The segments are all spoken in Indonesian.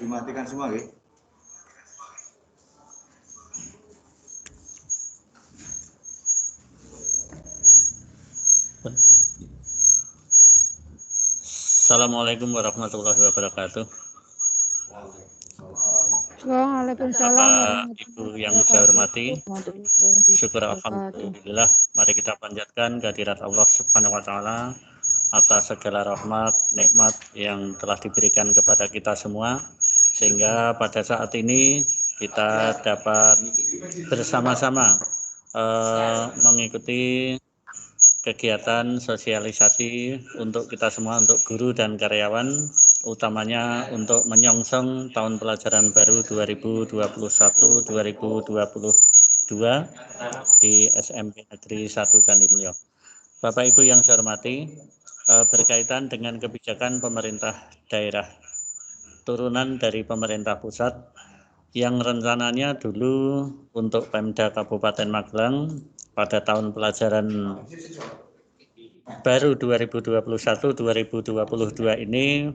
Dimatikan semua, nggih. Assalamualaikum warahmatullahi wabarakatuh. Waalaikumsalam Bapak warahmatullahi Ibu yang saya hormati, wabarakatuh. syukur alhamdulillah, mari kita panjatkan kehadirat Allah Subhanahu wa taala atas segala rahmat, nikmat yang telah diberikan kepada kita semua, sehingga pada saat ini kita dapat bersama-sama mengikuti kegiatan sosialisasi untuk kita semua, untuk guru dan karyawan, utamanya untuk menyongsong tahun pelajaran baru 2021-2022 di SMP Negeri 1 Candi Mulyo. Bapak Ibu yang saya hormati, berkaitan dengan kebijakan pemerintah daerah turunan dari pemerintah pusat yang rencananya dulu untuk Pemda Kabupaten Magelang pada tahun pelajaran baru 2021-2022 ini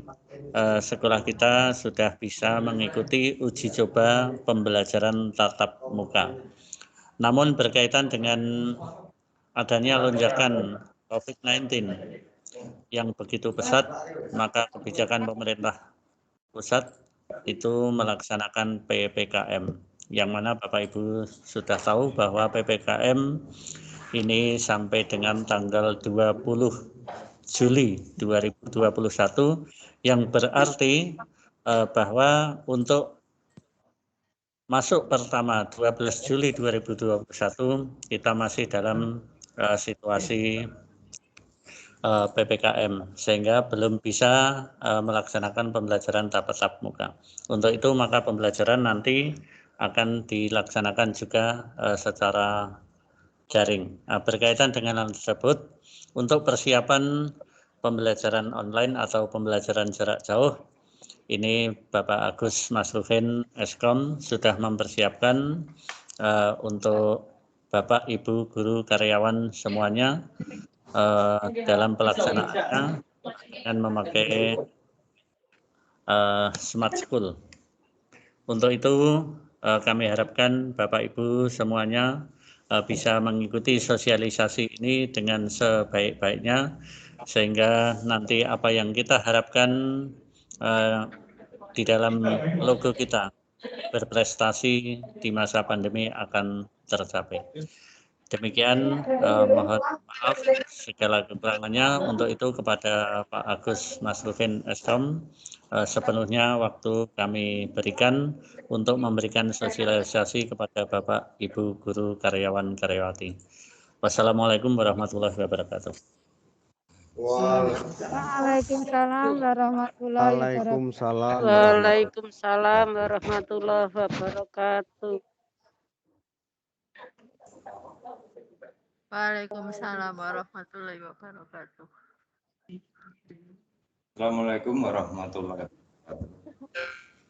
sekolah kita sudah bisa mengikuti uji coba pembelajaran tatap muka. Namun berkaitan dengan adanya lonjakan COVID-19 yang begitu pesat, maka kebijakan pemerintah pusat itu melaksanakan PPKM, yang mana Bapak Ibu sudah tahu bahwa PPKM ini sampai dengan tanggal 20 Juli 2021, yang berarti bahwa untuk masuk pertama 12 Juli 2021 kita masih dalam situasi PPKM, sehingga belum bisa melaksanakan pembelajaran tatap muka. Untuk itu maka pembelajaran nanti akan dilaksanakan juga secara jaring. Berkaitan dengan hal tersebut, untuk persiapan pembelajaran online atau pembelajaran jarak jauh, ini Bapak Agus Masrufin Eskom sudah mempersiapkan untuk Bapak, Ibu, guru, karyawan semuanya dalam pelaksanaannya dengan memakai Smart School. Untuk itu kami harapkan Bapak Ibu semuanya bisa mengikuti sosialisasi ini dengan sebaik-baiknya, sehingga nanti apa yang kita harapkan di dalam logo kita berprestasi di masa pandemi akan tercapai. Demikian, mohon maaf segala kekurangannya. Untuk itu kepada Pak Agus Masrufin Eskom, sepenuhnya waktu kami berikan untuk memberikan sosialisasi kepada Bapak, Ibu, guru, karyawan, karyawati. Wassalamualaikum warahmatullahi wabarakatuh. Waalaikumsalam warahmatullahi wabarakatuh. Waalaikumsalam warahmatullahi wabarakatuh. Waalaikumsalam warahmatullahi wabarakatuh. Assalamualaikum warahmatullahi wabarakatuh.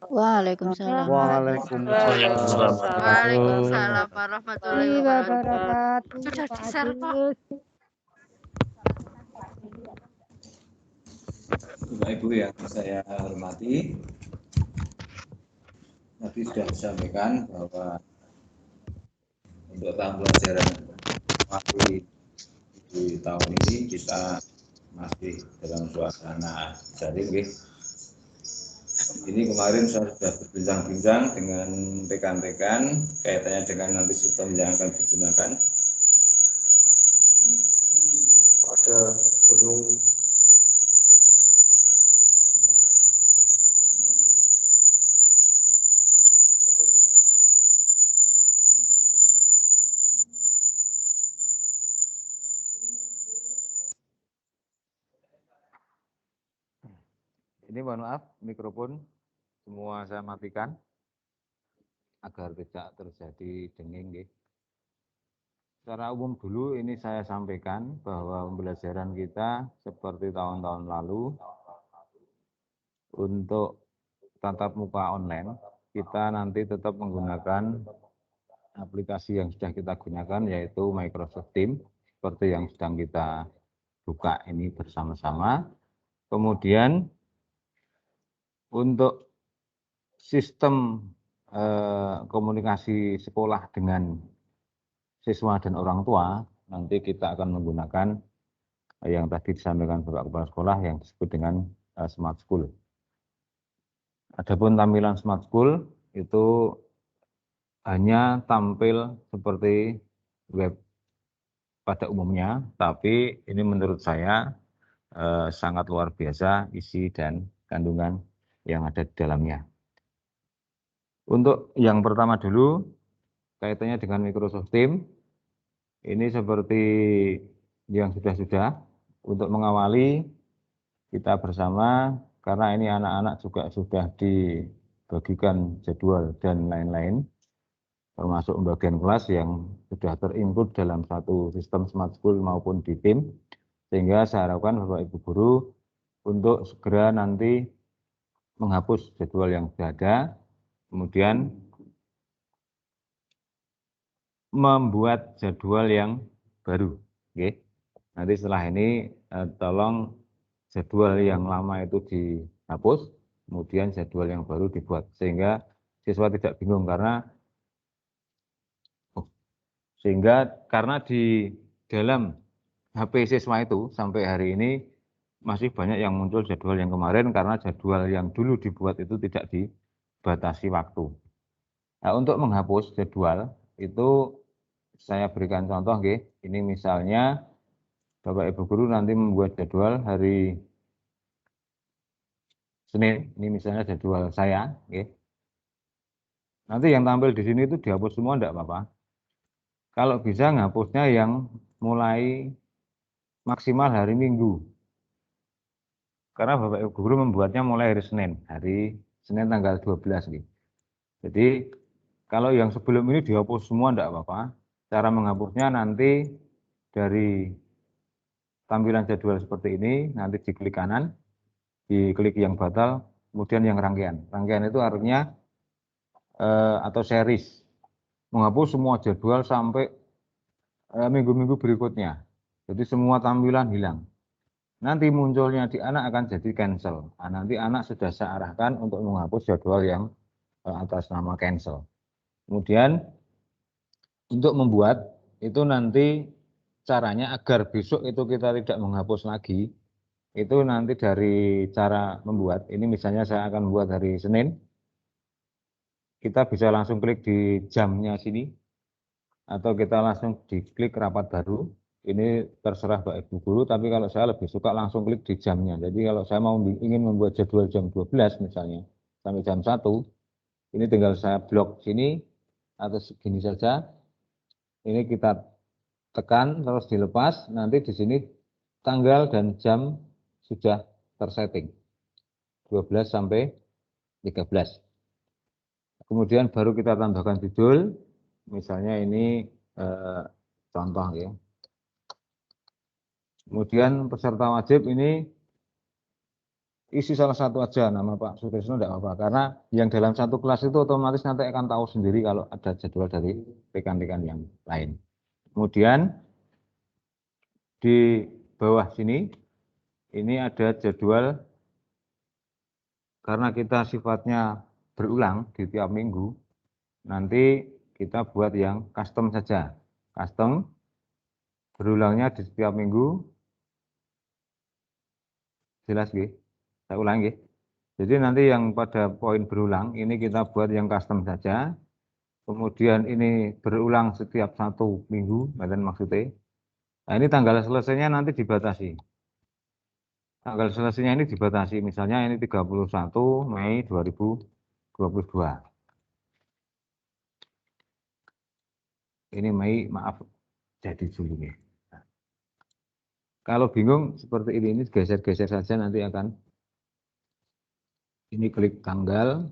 Waalaikumsalam Waalaikumsalam warahmatullahi wabarakatuh. Sudah Pak di-share kok. Agus. Bapak Ibu yang saya hormati, tadi sudah disampaikan bahwa untuk tahun pelajaran di tahun ini kita masih dalam suasana daring. Ini kemarin saya sudah berbincang-bincang dengan rekan-rekan kaitannya dengan nanti sistem yang akan digunakan. Ada belum Ini mohon maaf, mikrofon semua saya matikan agar tidak terjadi denging. Secara umum dulu ini saya sampaikan bahwa pembelajaran kita seperti tahun-tahun lalu untuk tatap muka online, kita nanti tetap menggunakan aplikasi yang sudah kita gunakan, yaitu Microsoft Teams, seperti yang sedang kita buka ini bersama-sama. Kemudian untuk sistem komunikasi sekolah dengan siswa dan orang tua, nanti kita akan menggunakan yang tadi disampaikan Bapak Kepala Sekolah yang disebut dengan Smart School. Adapun tampilan Smart School itu hanya tampil seperti web pada umumnya, tapi ini menurut saya sangat luar biasa isi dan kandungan yang ada di dalamnya. Untuk yang pertama dulu, kaitannya dengan Microsoft Teams, ini seperti yang sudah-sudah, untuk mengawali kita bersama, karena ini anak-anak juga sudah dibagikan jadwal dan lain-lain, termasuk pembagian kelas yang sudah terinclude dalam satu sistem Smart School maupun di tim, sehingga saya harapkan Bapak Ibu Guru untuk segera nanti menghapus jadwal yang sudah ada, kemudian membuat jadwal yang baru. Oke. Nanti setelah ini tolong jadwal yang lama itu dihapus, kemudian jadwal yang baru dibuat, sehingga siswa tidak bingung karena di dalam HP siswa itu sampai hari ini masih banyak yang muncul jadwal yang kemarin karena jadwal yang dulu dibuat itu tidak dibatasi waktu. Nah, untuk menghapus jadwal itu saya berikan contoh, nggih. Ini misalnya Bapak Ibu Guru nanti membuat jadwal hari Senin, ini misalnya jadwal saya, nggih. Nanti yang tampil di sini itu dihapus semua enggak apa-apa. Kalau bisa ngapusnya yang mulai maksimal hari Minggu. Karena Bapak Ibu Guru membuatnya mulai hari Senin tanggal 12 gitu. Jadi kalau yang sebelum ini dihapus semua enggak apa-apa. Cara menghapusnya nanti dari tampilan jadwal seperti ini, nanti diklik kanan, diklik yang batal, kemudian yang rangkaian. Rangkaian itu artinya atau series, menghapus semua jadwal sampai minggu-minggu berikutnya. Jadi semua tampilan hilang. Nanti munculnya di anak akan jadi cancel. Nah, nanti anak sudah saya arahkan untuk menghapus jadwal yang atas nama cancel. Kemudian untuk membuat itu nanti caranya agar besok itu kita tidak menghapus lagi, itu nanti dari cara membuat, ini misalnya saya akan membuat hari Senin, kita bisa langsung klik di jamnya sini, atau kita langsung diklik rapat baru. Ini terserah Bapak Ibu Guru, tapi kalau saya lebih suka langsung klik di jamnya. Jadi kalau saya ingin membuat jadwal jam 12 misalnya, sampai jam 1, ini tinggal saya blok sini, atau segini saja. Ini kita tekan, terus dilepas, nanti di sini tanggal dan jam sudah tersetting, 12 sampai 13. Kemudian baru kita tambahkan judul, misalnya ini contoh ya. Kemudian peserta wajib ini isi salah satu aja nama Pak Sutrisno, tidak apa-apa, karena yang dalam satu kelas itu otomatis nanti akan tahu sendiri kalau ada jadwal dari rekan-rekan yang lain. Kemudian di bawah sini ini ada jadwal, karena kita sifatnya berulang di tiap minggu, nanti kita buat yang custom saja. Custom berulangnya di setiap minggu. Jelas nggih? Saya ulang nggih. Jadi nanti yang pada poin berulang ini kita buat yang custom saja. Kemudian ini berulang setiap 1 minggu, dan maksudnya. Nah, ini tanggal selesainya nanti dibatasi. Tanggal selesainya ini dibatasi, misalnya ini 31 Mei 2022. Ini Mei, maaf, jadi Juli. Nah, kalau bingung seperti ini geser-geser saja, nanti akan ini klik tanggal,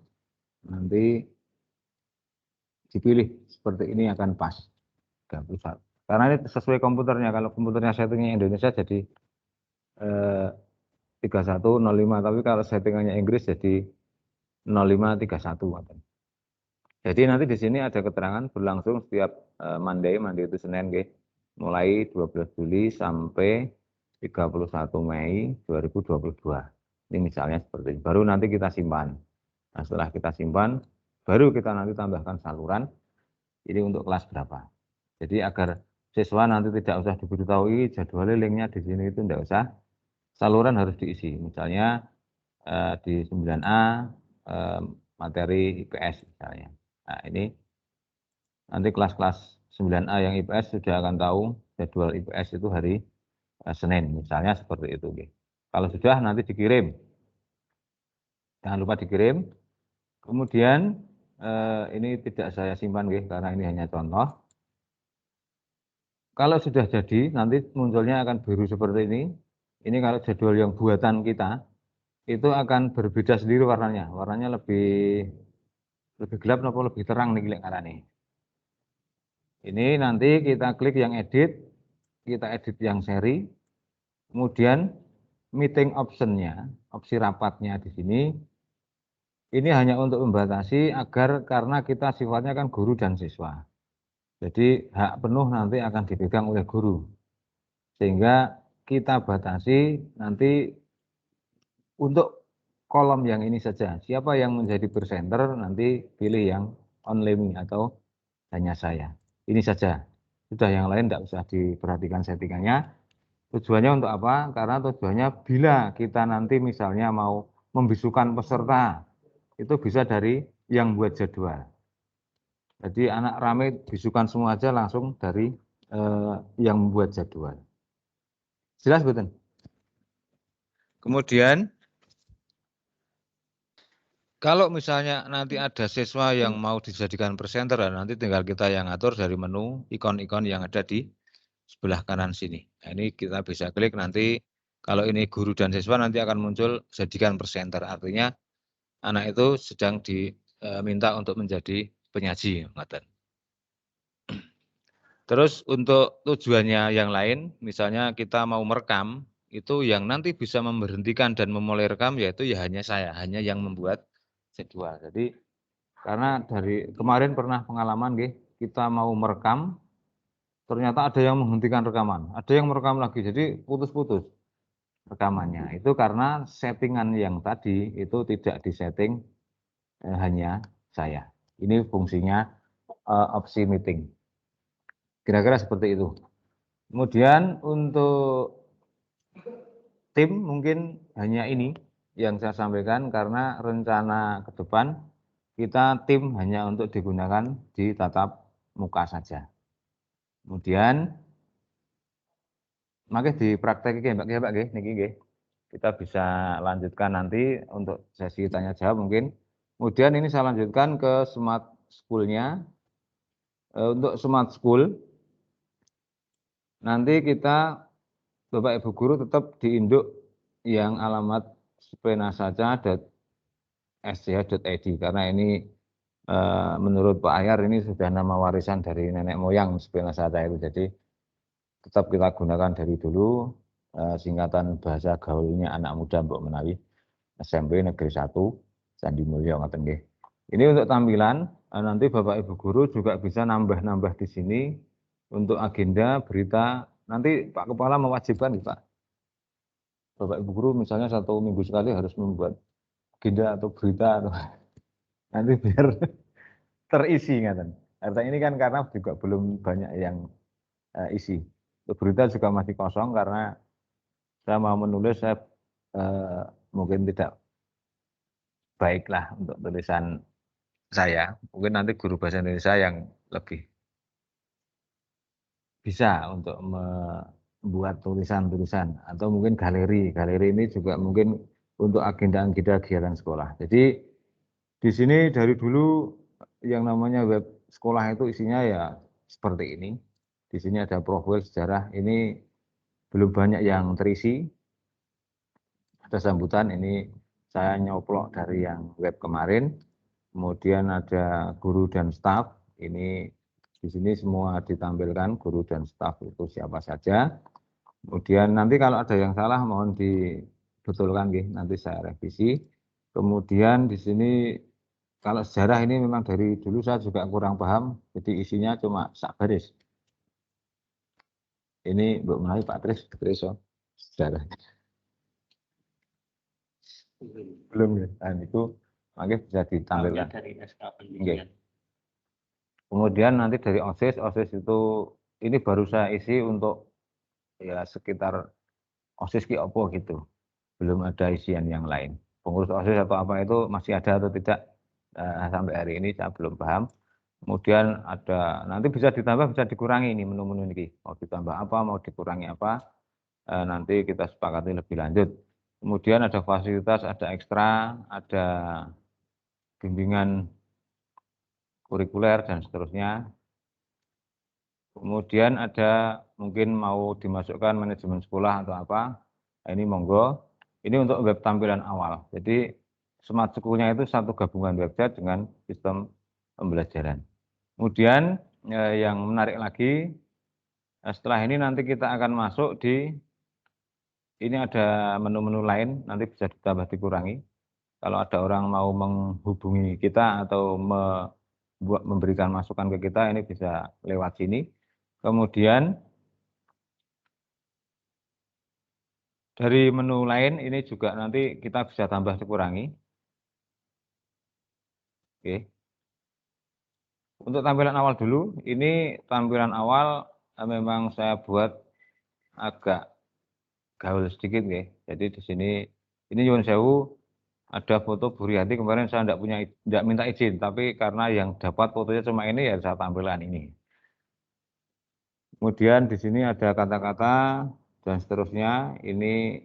nanti dipilih seperti ini akan pas 31. Karena ini sesuai komputernya, kalau komputernya settingnya Indonesia jadi 3105, tapi kalau settingannya Inggris jadi 0531. Jadi nanti di sini ada keterangan berlangsung setiap Monday itu Senin, mulai 12 Juli sampai 31 Mei 2022. Ini misalnya seperti ini. Baru nanti kita simpan. Nah, setelah kita simpan, baru kita nanti tambahkan saluran, ini untuk kelas berapa. Jadi agar siswa nanti tidak usah diberitahui jadwalnya linknya di sini itu tidak usah, saluran harus diisi. Misalnya di 9A materi IPS misalnya. Nah ini nanti kelas-kelas 9A yang IPS sudah akan tahu jadwal IPS itu hari Senin, misalnya seperti itu. Kalau sudah nanti dikirim, jangan lupa dikirim. Kemudian ini tidak saya simpan karena ini hanya contoh. Kalau sudah jadi, nanti munculnya akan biru seperti ini. Ini kalau jadwal yang buatan kita, itu akan berbeda sendiri warnanya. Warnanya lebih gelap atau lebih terang nih karena nih. Ini nanti kita klik yang edit, kita edit yang seri, kemudian meeting option-nya, opsi rapatnya di sini. Ini hanya untuk membatasi agar karena kita sifatnya kan guru dan siswa. Jadi hak penuh nanti akan dipegang oleh guru. Sehingga kita batasi nanti untuk kolom yang ini saja. Siapa yang menjadi presenter nanti pilih yang only me atau hanya saya. Ini saja. Sudah yang lain tidak usah diperhatikan settingannya. Tujuannya untuk apa? Karena tujuannya bila kita nanti misalnya mau membisukan peserta, itu bisa dari yang buat jadwal. Jadi anak rame bisukan semua aja langsung dari yang membuat jadwal. Jelas betul? Kemudian kalau misalnya nanti ada siswa yang mau dijadikan presenter, nanti tinggal kita yang atur dari menu ikon-ikon yang ada di sebelah kanan sini. Nah, ini kita bisa klik nanti kalau ini guru dan siswa nanti akan muncul jadikan presenter. Artinya anak itu sedang diminta untuk menjadi penyaji. Terus untuk tujuannya yang lain, misalnya kita mau merekam, itu yang nanti bisa memberhentikan dan memulai rekam yaitu ya hanya saya, hanya yang membuat jadwal. Jadi karena dari kemarin pernah pengalaman kita mau merekam, ternyata ada yang menghentikan rekaman, ada yang merekam lagi, jadi putus-putus rekamannya. Itu karena settingan yang tadi itu tidak disetting hanya saya. Ini fungsinya opsi meeting. Kira-kira seperti itu. Kemudian untuk tim mungkin hanya ini yang saya sampaikan karena rencana ke depan kita tim hanya untuk digunakan di tatap muka saja. Kemudian maka dipraktekkan Mbak niki kita bisa lanjutkan nanti untuk sesi tanya jawab mungkin. Kemudian ini saya lanjutkan ke smart school-nya. Untuk smart school nanti kita Bapak Ibu guru tetap diinduk yang alamat spenasaja.sch.id karena ini menurut Pak Ahyar ini sudah nama warisan dari nenek moyang Spenasaja itu. Jadi tetap kita gunakan dari dulu singkatan bahasa gaulnya anak muda Mbok Menawi SMP Negeri 1 Candi Mulyo ngoten nggih. Ini untuk tampilan nanti Bapak Ibu guru juga bisa nambah-nambah di sini untuk agenda berita. Nanti Pak Kepala mewajibkan Pak. Bapak Ibu guru misalnya 1 minggu sekali harus membuat agenda atau berita atau nanti biar terisi ngaten. Artinya ini kan karena juga belum banyak yang isi. Untuk berita juga masih kosong karena saya mau menulis saya mungkin tidak baiklah untuk tulisan saya. Mungkin nanti guru bahasa Indonesia yang lebih bisa untuk membuat tulisan-tulisan atau mungkin galeri. Galeri ini juga mungkin untuk agenda-agenda kegiatan sekolah. Jadi di sini dari dulu yang namanya web sekolah itu isinya ya seperti ini. Di sini ada profil sejarah. Ini belum banyak yang terisi. Ada sambutan ini saya nyoplok dari yang web kemarin. Kemudian ada guru dan staf. Ini di sini semua ditampilkan guru dan staf itu siapa saja. Kemudian nanti kalau ada yang salah mohon dibetulkan nanti saya revisi. Kemudian di sini kalau sejarah ini memang dari dulu saya juga kurang paham, jadi isinya cuma sak baris. Ini Mbak Menawi Pak Tris sejarah. Belum ya. Nah, itu maka bisa ditampilkan. Dari SK Oke. Kemudian nanti dari OSIS itu ini baru saya isi untuk ya sekitar OSIS ki opo gitu. Belum ada isian yang lain. Pengurus OSIS atau apa itu masih ada atau tidak sampai hari ini saya belum paham. Kemudian ada nanti bisa ditambah bisa dikurangi ini menu-menu ini. Mau ditambah apa, mau dikurangi apa, nanti kita sepakati lebih lanjut. Kemudian ada fasilitas, ada ekstra, ada bimbingan kurikuler dan seterusnya. Kemudian ada mungkin mau dimasukkan manajemen sekolah atau apa, ini monggo. Ini untuk web tampilan awal. Jadi Smart School-nya itu satu gabungan website dengan sistem pembelajaran. Kemudian yang menarik lagi, setelah ini nanti kita akan masuk di, ini ada menu-menu lain, nanti bisa ditambah dikurangi. Kalau ada orang mau menghubungi kita atau memberikan masukan ke kita, ini bisa lewat sini. Kemudian dari menu lain ini juga nanti kita bisa tambah dikurangi. Oke. Untuk tampilan awal dulu, ini tampilan awal memang saya buat agak gaul sedikit ya. Jadi di sini ini nyuwun sewu ada foto Bu Rianti kemarin saya tidak minta izin, tapi karena yang dapat fotonya cuma ini ya saya tampilkan ini. Kemudian di sini ada kata-kata dan seterusnya, ini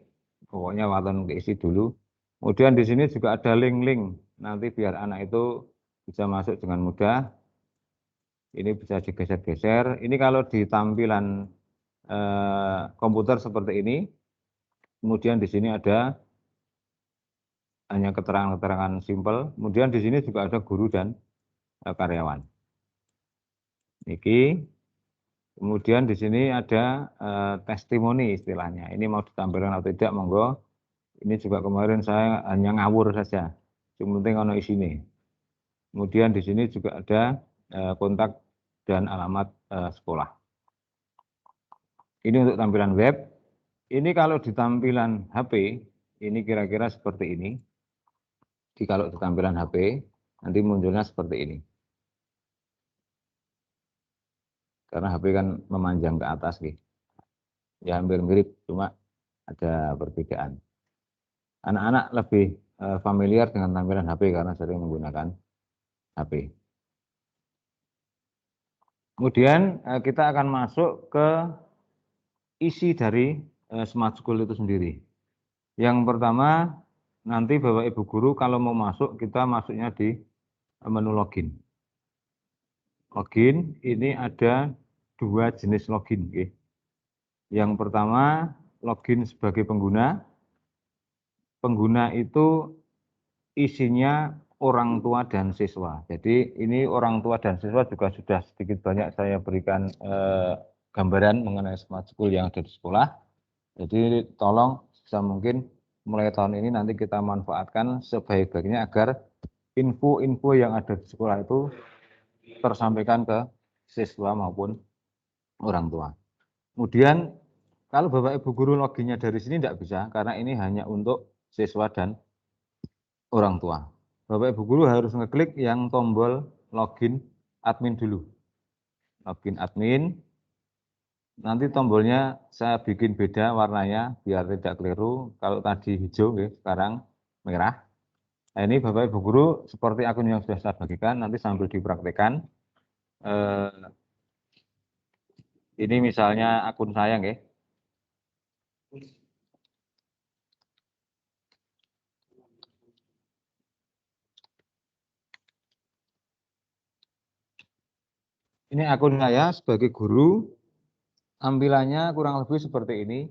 pokoknya waton keisi dulu. Kemudian di sini juga ada link-link, nanti biar anak itu bisa masuk dengan mudah. Ini bisa digeser-geser. Ini kalau di tampilan komputer seperti ini. Kemudian di sini ada hanya keterangan-keterangan simpel. Kemudian di sini juga ada guru dan karyawan. Niki. Kemudian di sini ada testimoni istilahnya. Ini mau ditampilkan atau tidak, monggo. Ini juga kemarin saya hanya ngawur saja. Yang penting ono isine. Kemudian di sini juga ada kontak dan alamat sekolah. Ini untuk tampilan web. Ini kalau di tampilan HP, ini kira-kira seperti ini. Jadi kalau di tampilan HP, nanti munculnya seperti ini. Karena HP kan memanjang ke atas gitu. Ya hampir mirip, cuma ada perbedaan. Anak-anak lebih familiar dengan tampilan HP karena sering menggunakan HP. Kemudian kita akan masuk ke isi dari Smart School itu sendiri. Yang pertama, nanti Bapak Ibu Guru kalau mau masuk, kita masuknya di menu login. Login ini ada dua jenis login. Okay. Yang pertama login sebagai pengguna. Pengguna itu isinya orang tua dan siswa. Jadi ini orang tua dan siswa juga sudah sedikit banyak saya berikan gambaran mengenai Smart School yang ada di sekolah. Jadi tolong bisa mungkin mulai tahun ini nanti kita manfaatkan sebaik-baiknya agar info-info yang ada di sekolah itu tersampaikan ke siswa maupun orang tua. Kemudian kalau Bapak Ibu Guru loginnya dari sini tidak bisa karena ini hanya untuk siswa dan orang tua. Bapak Ibu Guru harus ngeklik yang tombol login admin dulu. Login admin. Nanti tombolnya saya bikin beda warnanya biar tidak keliru. Kalau tadi hijau, sekarang merah. Nah, ini Bapak Ibu Guru seperti akun yang sudah saya bagikan, nanti sambil dipraktekkan. Ini misalnya akun saya, nggih. Ini akun saya sebagai guru, tampilannya kurang lebih seperti ini.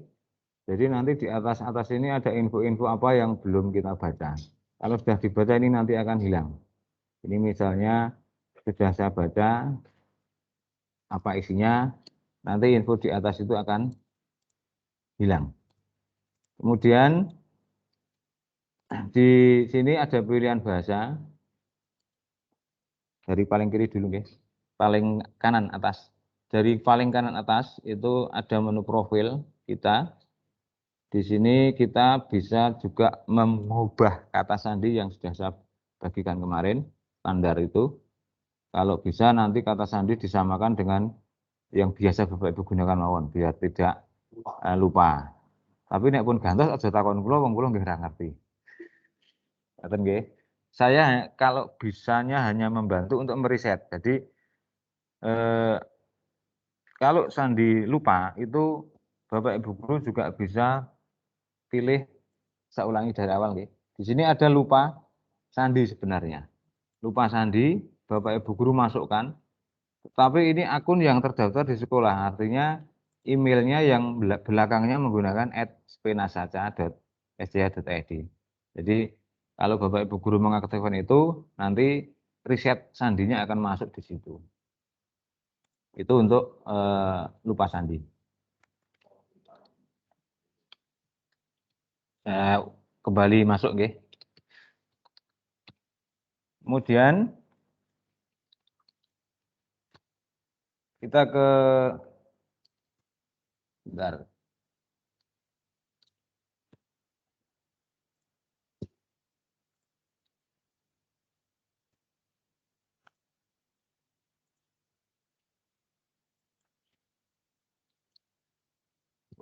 Jadi nanti di atas ini ada info-info apa yang belum kita baca. Kalau sudah dibaca ini nanti akan hilang. Ini misalnya sudah saya baca apa isinya, nanti info di atas itu akan hilang. Kemudian di sini ada pilihan bahasa. Dari paling kiri dulu, guys. Paling kanan atas. Dari paling kanan atas itu ada menu profil kita. Di sini kita bisa juga mengubah kata sandi yang sudah saya bagikan kemarin, standar itu. Kalau bisa nanti kata sandi disamakan dengan yang biasa Bapak Ibu gunakan mawon, biar tidak lupa. Tapi nek pun gantos aja takon kula, wong kula nggih ora ngerti. Ngoten nggih. Saya kalau bisanya hanya membantu untuk meriset. Jadi kalau sandi lupa itu Bapak Ibu guru juga bisa pilih, saya ulangi dari awal nggih. Di sini ada lupa sandi sebenarnya. Lupa sandi Bapak Ibu guru masukkan, tapi ini akun yang terdaftar di sekolah, artinya emailnya yang belakangnya menggunakan @spenasaca.sdh.id. Jadi kalau Bapak Ibu guru mengaktifkan itu, nanti riset sandinya akan masuk di situ. Itu untuk lupa sandi. Saya kembali masuk nggih. Kemudian kita ke bentar.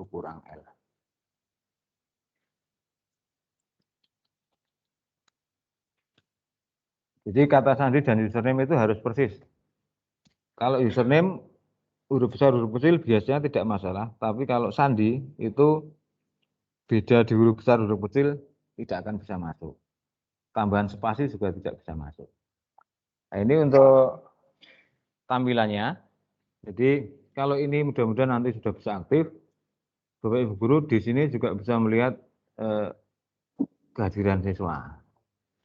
Kurang L. Jadi kata sandi dan username itu harus persis. Kalau username huruf besar huruf kecil biasanya tidak masalah, tapi kalau sandi itu beda di huruf besar huruf kecil tidak akan bisa masuk. Tambahan spasi juga tidak bisa masuk. Nah, ini untuk tampilannya. Jadi kalau ini mudah-mudahan nanti sudah bisa aktif, Bapak Ibu guru di sini juga bisa melihat kehadiran siswa.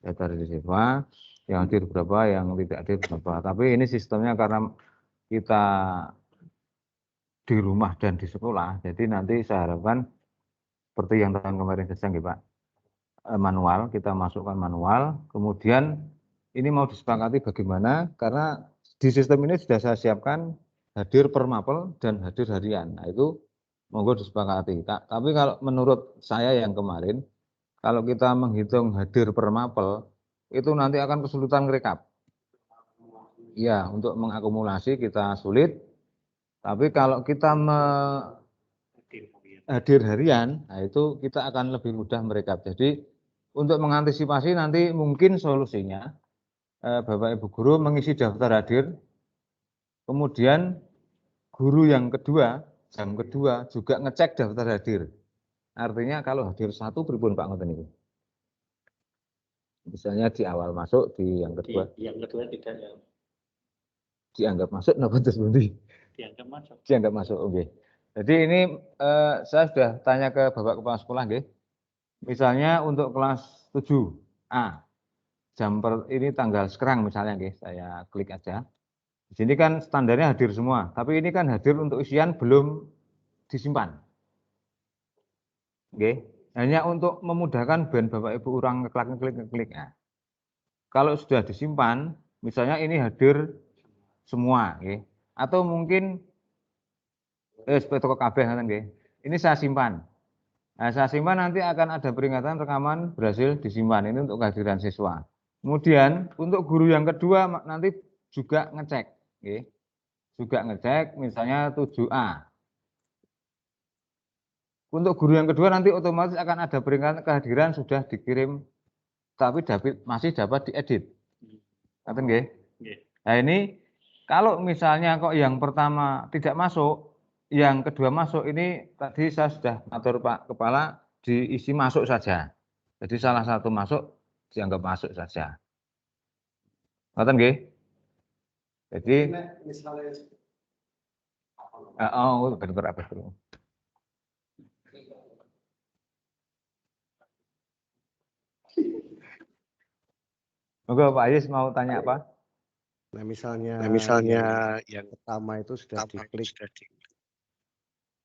Data dari siswa, yang hadir berapa, yang tidak hadir berapa. Tapi ini sistemnya karena kita di rumah dan di sekolah, jadi nanti saya harapkan seperti yang tahun kemarin saja nggih Pak, manual, kita masukkan manual, kemudian ini mau disepakati bagaimana, karena di sistem ini sudah saya siapkan hadir per mapel dan hadir harian. Nah itu monggo disepakati. Tapi kalau menurut saya yang kemarin, kalau kita menghitung hadir per mapel, itu nanti akan kesulitan ngerekap. Ya, untuk mengakumulasi kita sulit. Tapi kalau kita hadir harian, nah itu kita akan lebih mudah merekap. Jadi untuk mengantisipasi nanti mungkin solusinya Bapak Ibu guru mengisi daftar hadir, kemudian guru yang kedua, jam kedua juga ngecek daftar hadir. Artinya kalau hadir satu pripun Pak ngoten niku. Misalnya di awal masuk, di yang kedua. Yang kedua tidak ya. Dianggap masuk napa terus pundi? Dianggap masuk. Dianggap masuk, oke. Jadi ini saya sudah tanya ke Bapak Kepala Sekolah nggih. Misalnya untuk kelas 7A, ini tanggal sekarang misalnya nggih, saya klik aja. Di sini kan standarnya hadir semua, tapi ini kan hadir untuk isian belum disimpan. Oke, hanya untuk memudahkan ben Bapak Ibu orang ngeklik. Nah, kalau sudah disimpan, misalnya ini hadir semua, oke. Atau mungkin toko kabeh ngoten nggih. Ini saya simpan. Nah, saya simpan nanti akan ada peringatan rekaman berhasil disimpan. Ini untuk kehadiran siswa. Kemudian untuk guru yang kedua nanti juga ngecek, oke. Juga ngecek misalnya 7A. Untuk guru yang kedua nanti otomatis akan ada peringatan kehadiran sudah dikirim, tapi masih dapat diedit. Ngoten nggih? Nah ini kalau misalnya kok yang pertama tidak masuk, yang kedua masuk, ini tadi saya sudah atur Pak Kepala diisi masuk saja. Jadi salah satu masuk dianggap masuk saja. Ngoten nggih? Jadi bentar apa dulu. Monggo Pak Ayus mau tanya apa? Nah misalnya yang pertama itu sudah diklik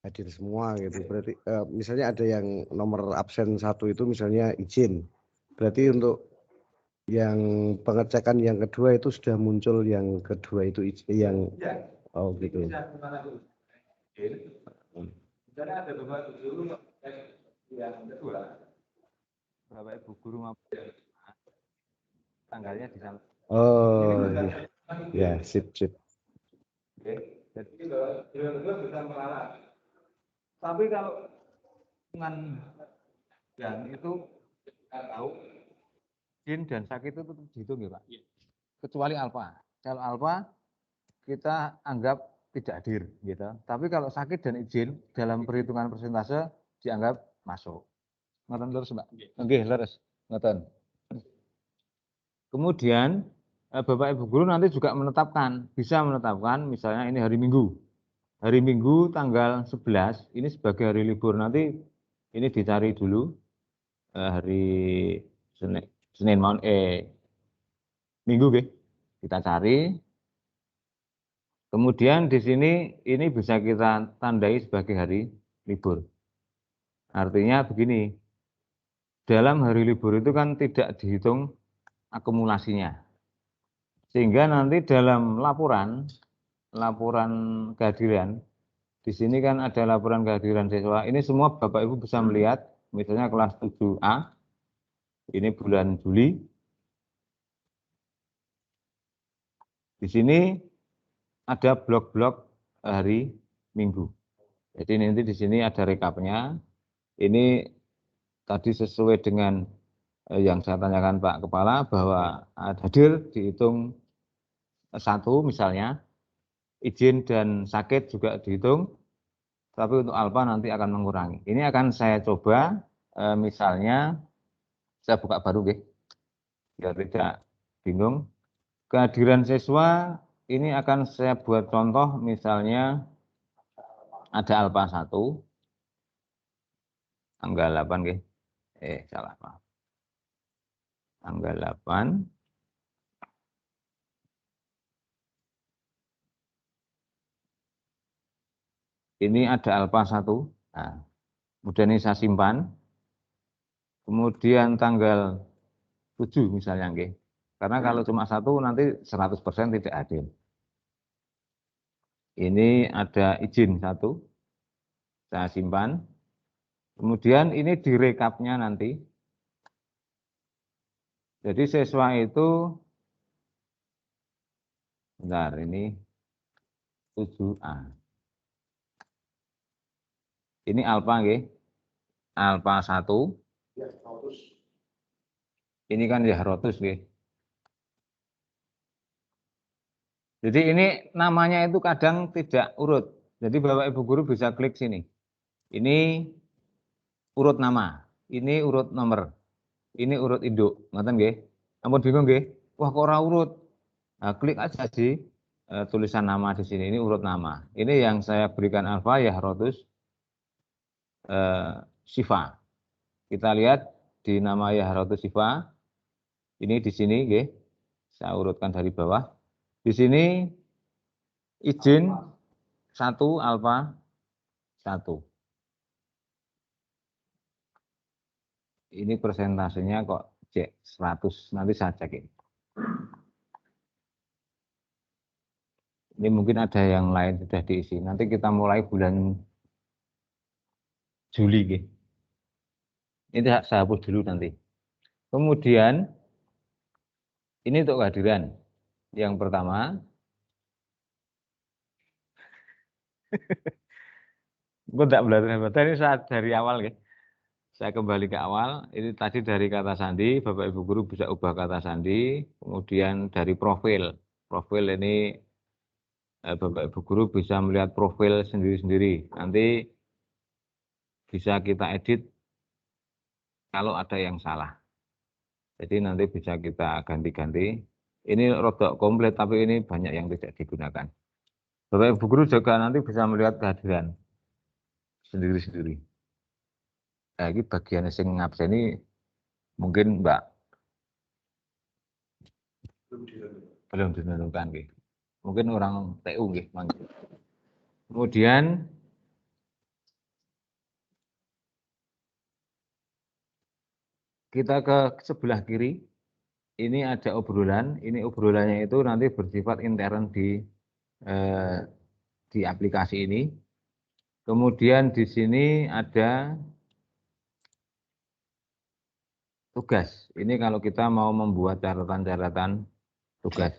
hadir semua gitu. Berarti misalnya ada yang nomor absen 1 itu misalnya izin. Berarti untuk yang pengecekan yang kedua itu sudah muncul yang kedua itu yang oh gitu. Misalnya ada Bapak Guru yang kedua, Bapak Ibu guru tanggalnya di sana. Oh, ya, sip. Oke, jadi dua bisa melarat. Tapi kalau dengan yang itu tahu izin dan sakit itu tetap dihitung ya Pak. Kecuali alfa. Kalau alfa kita anggap tidak hadir gitu. Tapi kalau sakit dan izin dalam perhitungan persentase dianggap masuk. Ngoten terus Mbak. Nggih, leres. Ngoten. Kemudian Bapak Ibu guru nanti juga bisa menetapkan misalnya ini hari Minggu. Hari Minggu tanggal 11 ini sebagai hari libur, nanti ini dicari dulu hari Senin Minggu kita cari. Kemudian di sini ini bisa kita tandai sebagai hari libur. Artinya begini, dalam hari libur itu kan tidak dihitung akumulasinya. Sehingga nanti dalam laporan kehadiran, di sini kan ada laporan kehadiran siswa. Ini semua Bapak Ibu bisa melihat, misalnya kelas 7A, ini bulan Juli. Di sini ada blok-blok hari Minggu. Jadi nanti di sini ada rekapnya. Ini tadi sesuai dengan yang saya tanyakan Pak Kepala bahwa hadir dihitung 1 misalnya, izin dan sakit juga dihitung, tapi untuk alfa nanti akan mengurangi. Ini akan saya coba misalnya saya buka baru biar tidak bingung. Kehadiran siswa ini akan saya buat contoh misalnya ada alfa 1 tanggal 8 salah Pak. Tanggal 8 ini ada alfa 1. Nah, kemudian ini saya simpan. Kemudian tanggal 7 misalnya karena kalau cuma 1 nanti 100% tidak adil. Ini ada izin 1, saya simpan. Kemudian ini direkapnya nanti. Jadi siswa itu, bentar ini 7A. Ini alfa alfa 1. Ini kan ya rotus Jadi ini namanya itu kadang tidak urut. Jadi Bapak Ibu guru bisa klik sini. Ini urut nama, ini urut nomor, ini urut induk. Ngoten Ampun bingung Wah kok ora urut. Nah, klik aja di tulisan nama di sini. Ini urut nama. Ini yang saya berikan alfa ya rotus Siva. Kita lihat di nama ya rotus Siva. Ini di sini saya urutkan dari bawah. Di sini izin 1 alfa 1. Ini persentasenya kok cek 100, nanti saya cek ini. Ini mungkin ada yang lain sudah diisi. Nanti kita mulai bulan Juli Ini saya hapus dulu nanti. Kemudian ini untuk kehadiran. Yang pertama, gue tidak belajar ini saat dari awal Saya kembali ke awal. Ini tadi dari kata sandi, Bapak Ibu guru bisa ubah kata sandi. Kemudian dari profil. Profil ini Bapak Ibu guru bisa melihat profil sendiri-sendiri. Nanti bisa kita edit kalau ada yang salah. Jadi nanti bisa kita ganti-ganti. Ini rodok komplit, tapi ini banyak yang tidak digunakan. Bapak Ibu guru juga nanti bisa melihat kehadiran sendiri-sendiri. Nah, ini bagian yang ngabsen ini mungkin Mbak belum ditentukan Mungkin orang TU Kemudian kita ke sebelah kiri. Ini ada obrolan. Ini obrolannya itu nanti bersifat intern di aplikasi ini. Kemudian di sini ada tugas. Ini kalau kita mau membuat catatan-catatan tugas.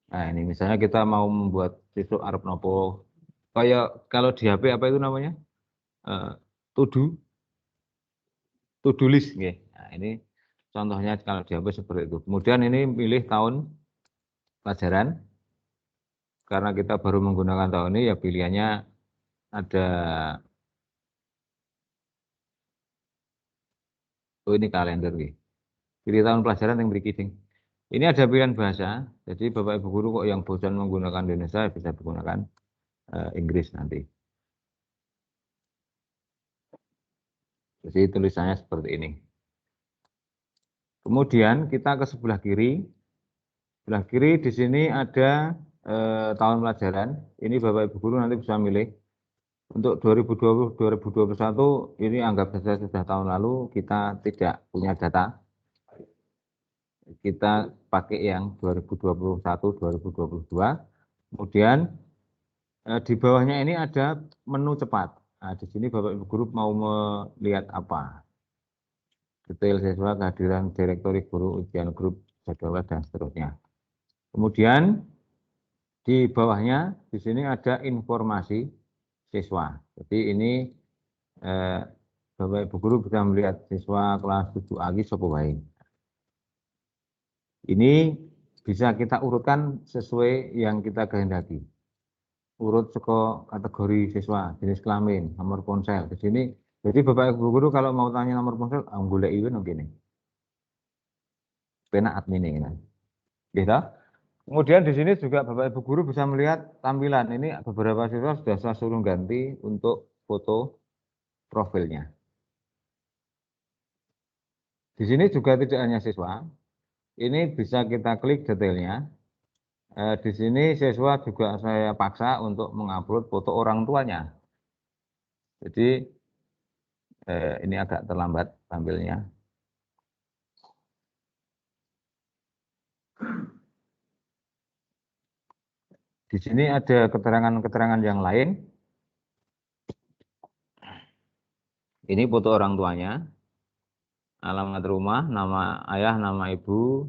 Nah, ini misalnya kita mau membuat sisuk arep nopo. Kayak kalau di HP apa itu namanya? To-do list nggih. Nah, ini contohnya kalau di HP seperti itu. Kemudian ini pilih tahun pelajaran. Karena kita baru menggunakan tahun ini ya pilihannya ada ini kalender nggih. Pilih tahun pelajaran yang beri ding. Ini ada pilihan bahasa. Jadi Bapak Ibu guru kok yang bosan menggunakan Indonesia bisa menggunakan Inggris nanti. Jadi tulisannya seperti ini. Kemudian kita ke sebelah kiri. Sebelah kiri di sini ada tahun pelajaran. Ini Bapak Ibu guru nanti bisa milih. Untuk 2020-2021 ini anggap saja sudah tahun lalu, kita tidak punya data. Kita pakai yang 2021-2022. Kemudian di bawahnya ini ada menu cepat. Nah, di sini Bapak Ibu guru mau melihat apa? Detail siswa, kehadiran direktori guru, ujian grup, jadwal dan seterusnya. Kemudian di bawahnya di sini ada informasi siswa. Jadi ini Bapak Ibu guru bisa melihat siswa kelas 7A iki sapa wae. Ini bisa kita urutkan sesuai yang kita kehendaki. Urut saka kategori siswa, jenis kelamin, nomor ponsel. Di sini jadi Bapak Ibu guru kalau mau tanya nomor ponsel, goleki kuwi nang kene. Penak admin ini. Gitu. Kemudian di sini juga Bapak Ibu guru bisa melihat tampilan. Ini beberapa siswa sudah saya suruh ganti untuk foto profilnya. Di sini juga tidak hanya siswa. Ini bisa kita klik detailnya. Di sini siswa juga saya paksa untuk mengupload foto orang tuanya. Jadi ini agak terlambat tampilnya. Di sini ada keterangan-keterangan yang lain. Ini foto orang tuanya, alamat rumah, nama ayah, nama ibu,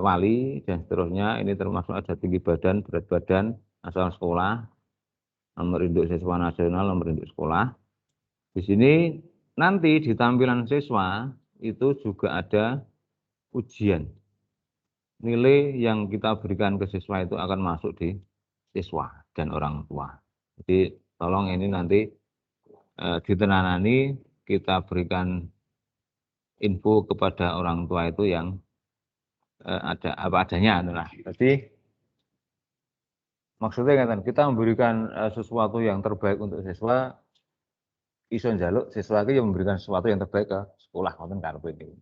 wali, dan seterusnya. Ini termasuk ada tinggi badan, berat badan, asal sekolah, nomor induk siswa nasional, nomor induk sekolah. Di sini nanti di tampilan siswa itu juga ada ujian. Nilai yang kita berikan ke siswa itu akan masuk di siswa dan orang tua. Jadi tolong ini nanti ditenanani, kita berikan info kepada orang tua itu yang ada apa adanya. Nah, jadi maksudnya kan kita memberikan sesuatu yang terbaik untuk siswa, iso njaluk siswa itu yang memberikan sesuatu yang terbaik ke sekolah wonten karepe ini.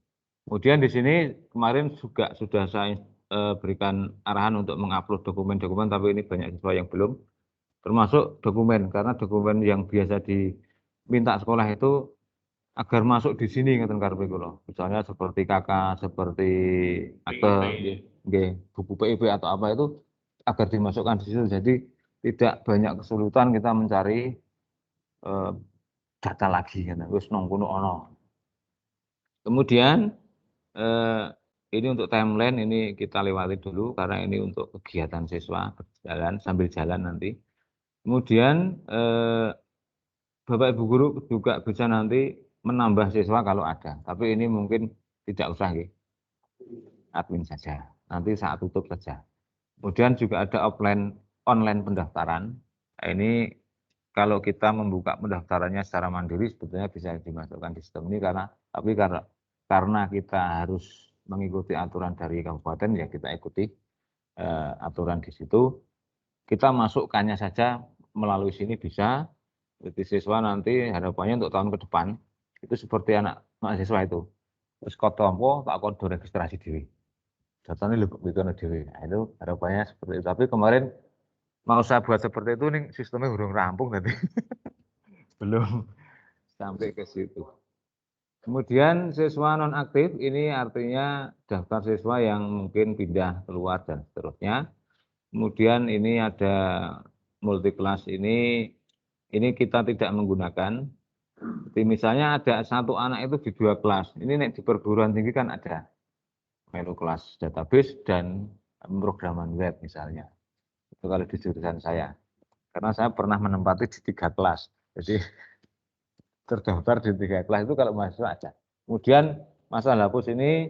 Kemudian di sini kemarin juga sudah saya berikan arahan untuk mengupload dokumen-dokumen, tapi ini banyak siswa yang belum, termasuk dokumen, karena dokumen yang biasa diminta sekolah itu agar masuk di sini ngeten karepe kula. Misalnya seperti KK, seperti akte nggih, buku PIB atau apa itu agar dimasukkan di situ. Jadi tidak banyak kesulitan kita mencari data lagi ngeten. Wis nang kono ana. Kemudian ini untuk timeline ini kita lewati dulu karena ini untuk kegiatan siswa berjalan sambil jalan nanti. Kemudian Bapak Ibu guru juga bisa nanti menambah siswa kalau ada, tapi ini mungkin tidak usah ya, admin saja, nanti saat tutup saja. Kemudian juga ada online pendaftaran. Nah, ini kalau kita membuka pendaftarannya secara mandiri sebetulnya bisa dimasukkan di sistem ini karena kita harus mengikuti aturan dari kabupaten ya kita ikuti aturan di situ. Kita masukkannya saja melalui sini bisa. Jadi siswa nanti harapannya untuk tahun ke depan itu seperti anak mahasiswa itu. Terus kotompo tak kodo registrasi diri. Datanya lebih bikin diri. Nah, itu harapannya seperti itu. Tapi kemarin mau saya buat seperti itu nih sistemnya belum rampung tadi. Belum sampai ke situ. Kemudian siswa nonaktif ini artinya daftar siswa yang mungkin pindah keluar dan seterusnya. Kemudian ini ada multi kelas ini kita tidak menggunakan Jadi misalnya ada satu anak itu di 2 kelas. Ini nek di perguruan tinggi kan ada menu kelas database dan pemrograman web misalnya. Itu kalau di jurusan saya. Karena saya pernah menempati di 3 kelas. Jadi terdaftar di 3 kelas itu kalau mahasiswa ada. Kemudian masalah hapus ini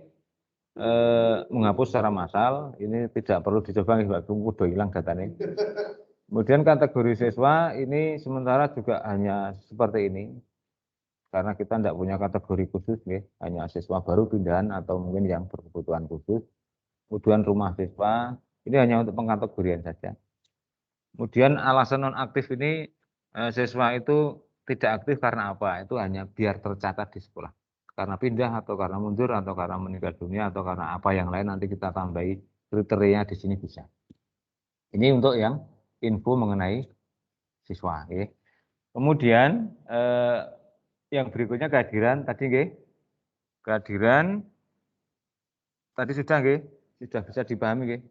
menghapus secara massal, ini tidak perlu dicoba nih Pak, udah hilang datanya. Kemudian kategori siswa ini sementara juga hanya seperti ini. Karena kita tidak punya kategori khusus, hanya siswa baru pindahan atau mungkin yang berkebutuhan khusus. Kemudian rumah siswa, ini hanya untuk pengkategorian saja. Kemudian alasan nonaktif ini siswa itu tidak aktif karena apa? Itu hanya biar tercatat di sekolah. Karena pindah atau karena mundur atau karena meninggal dunia atau karena apa yang lain nanti kita tambahi kriterianya di sini bisa. Ini untuk yang info mengenai siswa. Kemudian yang berikutnya kehadiran tadi kehadiran tadi sudah sudah bisa dipahami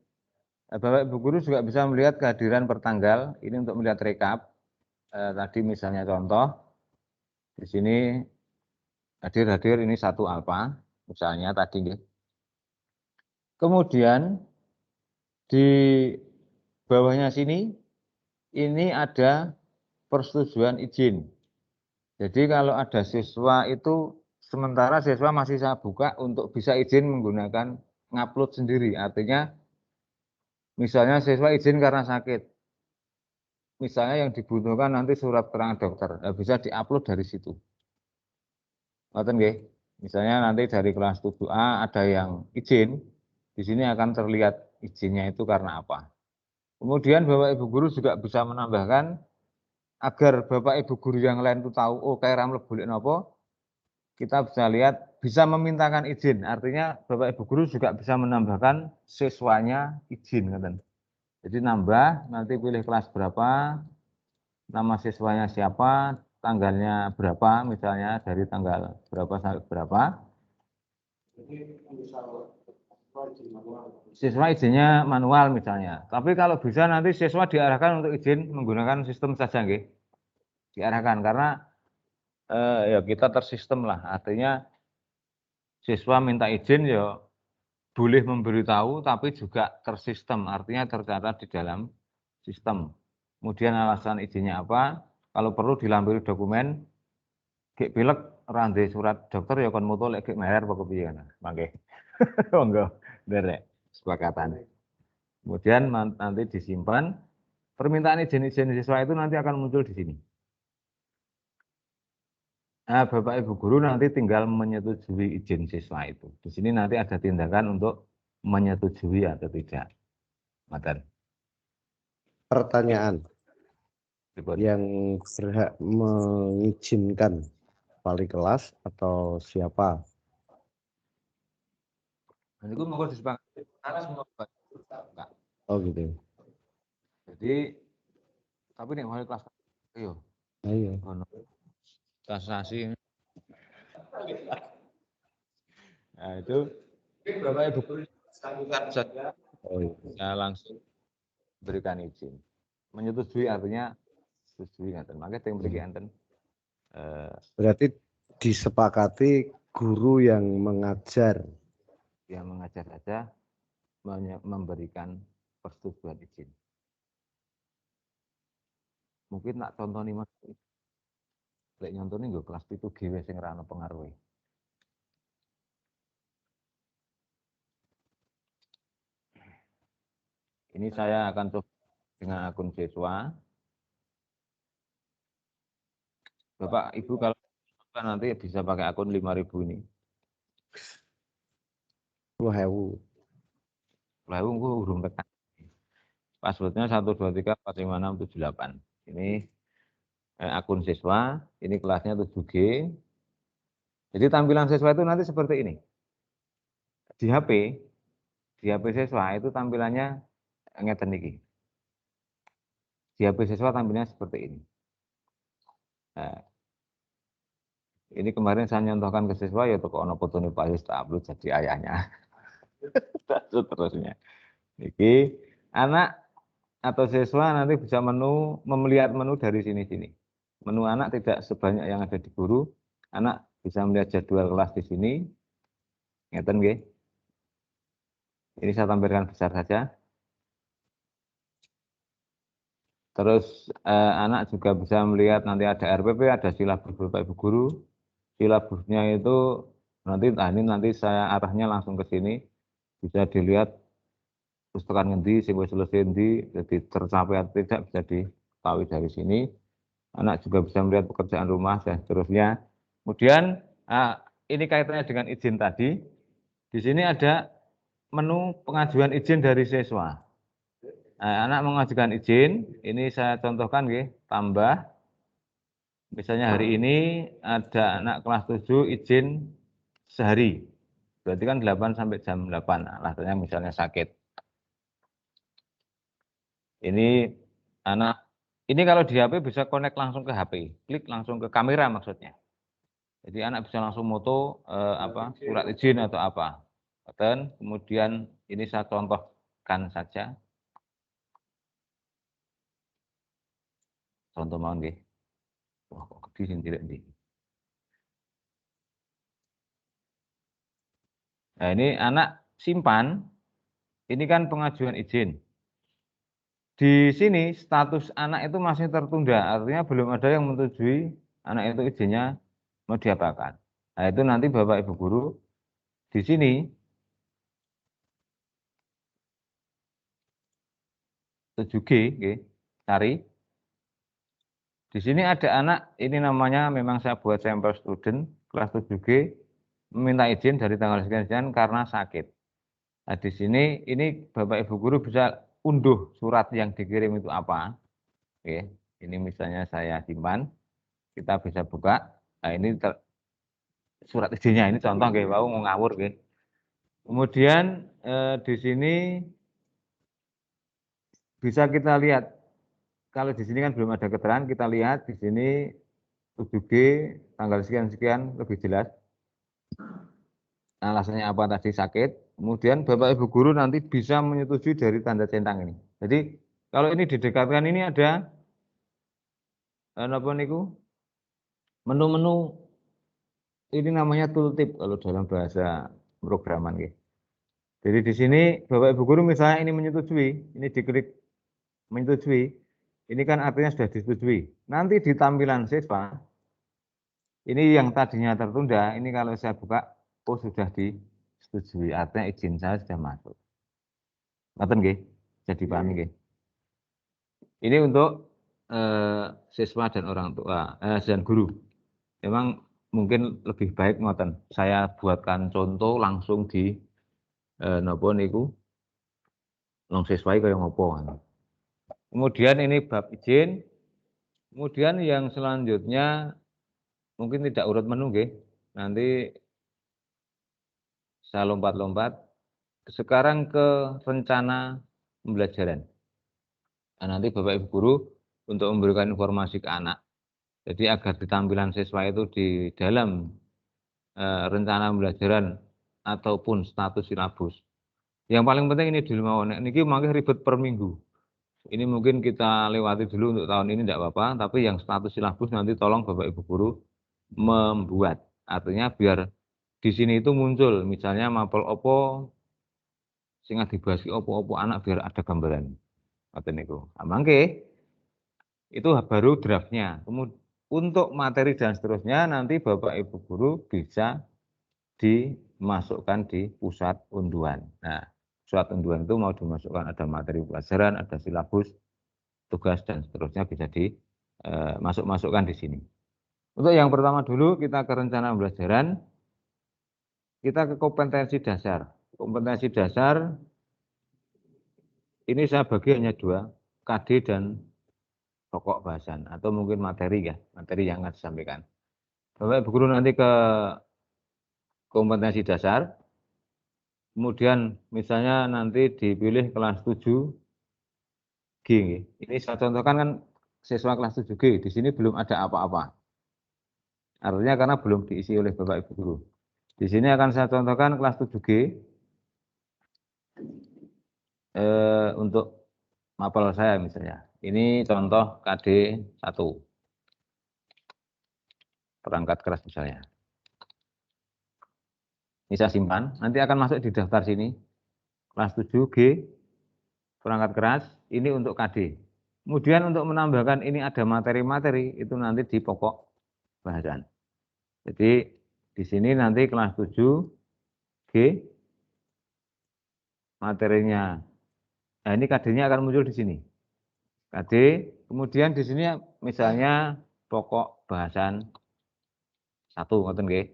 Bapak Ibu guru juga bisa melihat kehadiran per tanggal ini untuk melihat rekap tadi misalnya contoh di sini hadir ini 1 alfa misalnya tadi kemudian di bawahnya sini ini ada persetujuan izin. Jadi kalau ada siswa itu sementara siswa masih saya buka untuk bisa izin menggunakan ngupload sendiri. Artinya misalnya siswa izin karena sakit. Misalnya yang dibutuhkan nanti surat keterangan dokter, bisa diupload dari situ. Ngoten nggih. Misalnya nanti dari kelas 7A ada yang izin, di sini akan terlihat izinnya itu karena apa. Kemudian Bapak Ibu guru juga bisa menambahkan agar Bapak Ibu guru yang lain itu tahu, oh kayak ramlek boleh nopo, kita bisa lihat, bisa memintakan izin. Artinya Bapak Ibu guru juga bisa menambahkan siswanya izin. Jadi nambah, nanti pilih kelas berapa, nama siswanya siapa, tanggalnya berapa, misalnya dari tanggal berapa sampai berapa. Siswa izinnya manual misalnya. Tapi kalau bisa nanti siswa diarahkan untuk izin menggunakan sistem saja diarahkan karena ya kita tersistem lah. Artinya siswa minta izin ya boleh memberitahu tapi juga tersistem. Artinya tercatat di dalam sistem. Kemudian alasan izinnya apa? Kalau perlu dilampiri dokumen gek pilek rande surat dokter ya kon mutu lek gek meler apa kepiye kan. Mangke. Monggo derek kesepakatan. Kemudian nanti disimpan permintaan izin siswa itu nanti akan muncul di sini. Nah, Bapak Ibu guru nanti tinggal menyetujui izin siswa itu. Di sini nanti ada tindakan untuk menyetujui atau tidak. Matan. Pertanyaan. Yang berhak mengizinkan wali kelas atau siapa? Nanti gue mau disepakati. Oh gitu. Jadi tapi nih wali kelas ayo. Ayo. Kasasi. Nah itu Bapak Ibu guru lakukan saja. Ya langsung berikan izin. Menyetujui artinya setujui ngaten. Makanya yang beri enten. Berarti disepakati guru yang mengajar. Yang mengajar saja memberikan persetujuan izin. Mungkin nak contoh nih Mas. Lek nyontone nggo kelas 7G wis sing ra ono pengaruhe. Ini saya akan coba dengan akun siswa. Bapak Ibu kalau nanti bisa pakai akun 5.000 ini. 20.000. 20.000 gue urung tekan. Passwordnya 123456778. Ini akun siswa, ini kelasnya 7G. Jadi tampilan siswa itu nanti seperti ini. Di HP siswa itu tampilannya ngeten iki. Di HP siswa tampilannya seperti ini. Nah, ini kemarin saya nyontohkan ke siswa ya toko ono fotone Pak Yus tak upload jadi ayahnya. Terusnya. Iki anak atau siswa nanti bisa melihat menu dari sini-sini. menu anak tidak sebanyak yang ada di guru. Anak bisa melihat jadwal kelas di sini. Ngeten nggih. Ini saya tampilkan besar saja. Terus anak juga bisa melihat nanti ada RPP, ada silabus Bapak Ibu guru. Silabusnya itu nanti saya arahnya langsung ke sini. Bisa dilihat pustakaan ngendi, sing wis selesai endi, jadi tercapai atau tidak bisa diketahui dari sini. Anak juga bisa melihat pekerjaan rumah dan seterusnya. Kemudian ini kaitannya dengan izin tadi. Di sini ada menu pengajuan izin dari siswa. Anak mengajukan izin, ini saya contohkan nggih, tambah. Misalnya hari ini ada anak kelas 7 izin sehari. Berarti kan 8 sampai jam 8. Alasannya misalnya sakit. Ini anak, ini kalau di HP bisa connect langsung ke HP, klik langsung ke kamera maksudnya. Jadi anak bisa langsung moto surat izin atau apa. Dan kemudian ini saya contohkan saja. Contoh mau nggih. Wah, kok gede sing cilik ndi. Nah, ini anak simpan. Ini kan pengajuan izin. Di sini status anak itu masih tertunda, artinya belum ada yang menyetujui anak itu izinnya mau diapakan. Nah, itu nanti Bapak Ibu guru di sini 7G, okay, cari. Di sini ada anak, ini namanya memang saya buat sampel student, kelas 7G, meminta izin dari tanggal sekian karena sakit. Nah, di sini, ini Bapak Ibu Guru bisa unduh surat yang dikirim itu apa. Oke, ini misalnya saya simpan, kita bisa buka. Nah, ini surat izinnya, ini contoh, kayak mau ngawur. Oke. Kemudian di sini bisa kita lihat. Kalau di sini kan belum ada keterangan, kita lihat di sini 7G tanggal sekian-sekian lebih jelas. Alasannya apa tadi sakit. Kemudian Bapak Ibu guru nanti bisa menyetujui dari tanda centang ini. Jadi kalau ini didekatkan ini ada apa niku? Menu-menu ini namanya tooltip kalau dalam bahasa programan gitu. Jadi di sini Bapak Ibu guru misalnya ini menyetujui, ini diklik menyetujui. Ini kan artinya sudah disetujui. Nanti di tampilan siswa, ini yang tadinya tertunda, ini kalau saya buka, oh sudah disetujui, artinya izin saya sudah masuk. Ngoten nggih, jadi paham nggih. Ini untuk siswa dan orang tua dan guru. Memang mungkin lebih baik ngoten. Saya buatkan contoh langsung di napa niku, long siswa kaya ngopo. Kemudian ini bab izin. Kemudian yang selanjutnya mungkin tidak urut menu nggih. Nanti saya lompat-lompat. Sekarang ke rencana pembelajaran. Nah, nanti Bapak Ibu guru untuk memberikan informasi ke anak. Jadi agar di tampilan siswa itu di dalam rencana pembelajaran ataupun status silabus. Yang paling penting ini di rumah ini mungkin ribet per minggu. Ini mungkin kita lewati dulu untuk tahun ini tidak apa-apa, tapi yang status silabus nanti tolong Bapak Ibu guru membuat. Artinya biar di sini itu muncul, misalnya mapel opo, sehingga dibahas opo-opo anak biar ada gambaran. Ngoten niku. Mangke itu baru draftnya. Kemudian untuk materi dan seterusnya nanti Bapak Ibu guru bisa dimasukkan di pusat unduan. Nah, surat unduan itu mau dimasukkan ada materi pelajaran, ada silabus, tugas dan seterusnya bisa dimasukkan di sini. Untuk yang pertama dulu kita ke rencana pembelajaran, kita ke kompetensi dasar. Kompetensi dasar ini saya bagi hanya dua, KD dan pokok bahasan atau mungkin materi ya, materi yang akan disampaikan. Bapak Ibu guru nanti ke kompetensi dasar, kemudian misalnya nanti dipilih kelas 7G. Ini saya contohkan kan siswa kelas 7G, di sini belum ada apa-apa. Artinya karena belum diisi oleh Bapak Ibu guru. Di sini akan saya contohkan kelas 7G untuk mapel saya misalnya. Ini contoh KD 1. perangkat keras misalnya. Ini saya simpan, nanti akan masuk di daftar sini. Kelas 7G, perangkat keras, ini untuk KD. Kemudian untuk menambahkan ini ada materi-materi, itu nanti di pokok bahasan. Jadi di sini nanti kelas 7G, materinya. Nah ini KD-nya akan muncul di sini. KD, kemudian di sini misalnya pokok bahasan 1, ngoten nggih.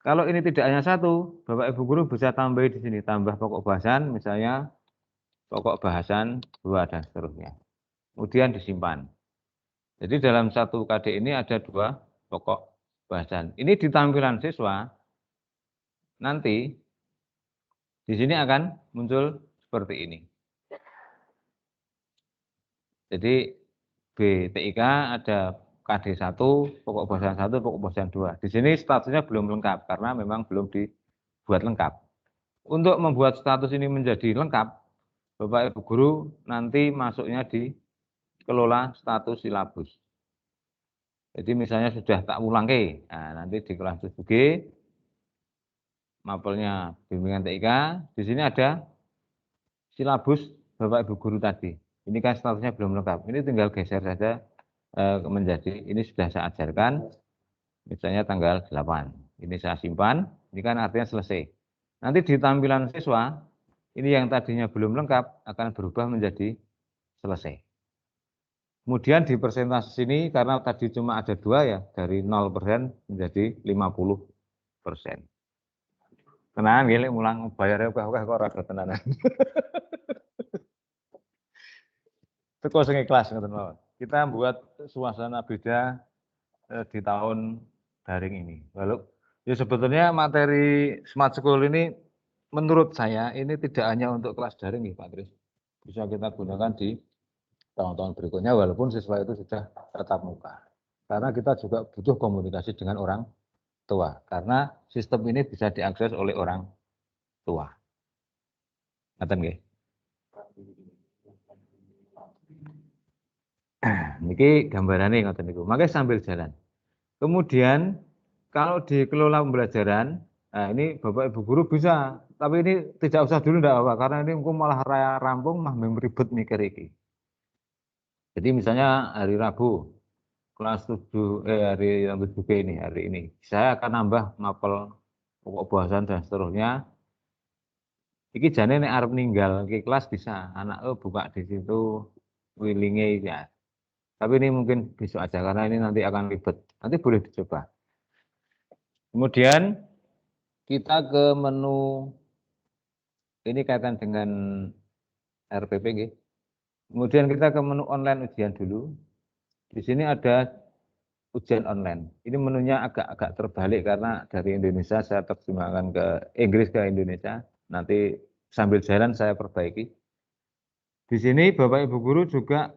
Kalau ini tidak hanya 1, Bapak Ibu guru bisa tambah di sini, tambah pokok bahasan, misalnya pokok bahasan 2 dan seterusnya. Kemudian disimpan. Jadi dalam satu KD ini ada 2 pokok bahasan. Ini di tampilan siswa, nanti di sini akan muncul seperti ini. Jadi BTIK ada KD 1, pokok bahasan 1, pokok bahasan 2. Di sini statusnya belum lengkap karena memang belum dibuat lengkap. Untuk membuat status ini menjadi lengkap, Bapak Ibu guru nanti masuknya di kelola status silabus. Jadi misalnya sudah tak ulang ke, nah nanti di kelas 7G, mapelnya bimbingan TIK, di sini ada silabus Bapak Ibu guru tadi. Ini kan statusnya belum lengkap, ini tinggal geser saja menjadi, ini sudah saya ajarkan, misalnya tanggal 8. Ini saya simpan, ini kan artinya selesai. Nanti di tampilan siswa, ini yang tadinya belum lengkap akan berubah menjadi selesai. Kemudian di persentase sini, karena tadi cuma ada 2 ya, dari 0% menjadi 50%. Tenang, gile, mulang bayarnya kok rada tenanan. Teko sing ikhlas ngoten mawon. Kita buat suasana beda di tahun daring ini. Lalu ya sebetulnya materi Smart School ini menurut saya ini tidak hanya untuk kelas daring nih Pak Tris. Bisa kita gunakan di tahun-tahun berikutnya walaupun siswa itu sudah tatap muka. Karena kita juga butuh komunikasi dengan orang tua. Karena sistem ini bisa diakses oleh orang tua. Ngaten nggih? Niki gambarannya ngoten niku. Makanya sambil jalan. Kemudian kalau dikelola pembelajaran, nah ini Bapak Ibu guru bisa, tapi ini tidak usah dulu enggak apa-apa karena ini malah raya rampung mah ribet mikir iki. Jadi misalnya hari Rabu kelas 7 hari yang 7G ini hari ini saya akan nambah mapel pokok bahasan dan seterusnya. Iki jane nek arep ninggal ke kelas bisa, anak buka di situ wilinge ya. Tapi ini mungkin besok aja karena ini nanti akan ribet. Nanti boleh dicoba. Kemudian kita ke menu ini kaitan dengan RPP gitu. Kemudian kita ke menu online ujian dulu. Di sini ada ujian online. Ini menunya agak terbalik karena dari Indonesia saya terjemahkan ke Inggris ke Indonesia. Nanti sambil jalan saya perbaiki. Di sini Bapak Ibu guru juga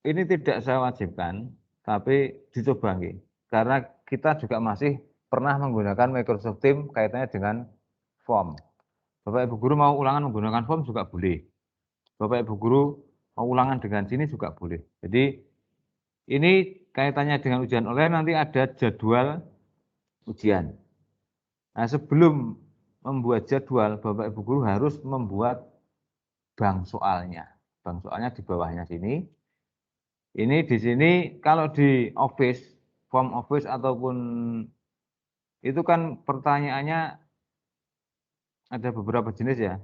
ini tidak saya wajibkan, tapi dicoba nih. Karena kita juga masih pernah menggunakan Microsoft Teams kaitannya dengan form. Bapak Ibu guru mau ulangan menggunakan form juga boleh. Bapak Ibu guru mau ulangan dengan sini juga boleh. Jadi ini kaitannya dengan ujian online nanti ada jadwal ujian. Nah sebelum membuat jadwal, Bapak Ibu guru harus membuat bank soalnya. Bank soalnya di bawahnya sini. Ini di sini kalau di Office, form Office ataupun itu kan pertanyaannya ada beberapa jenis ya.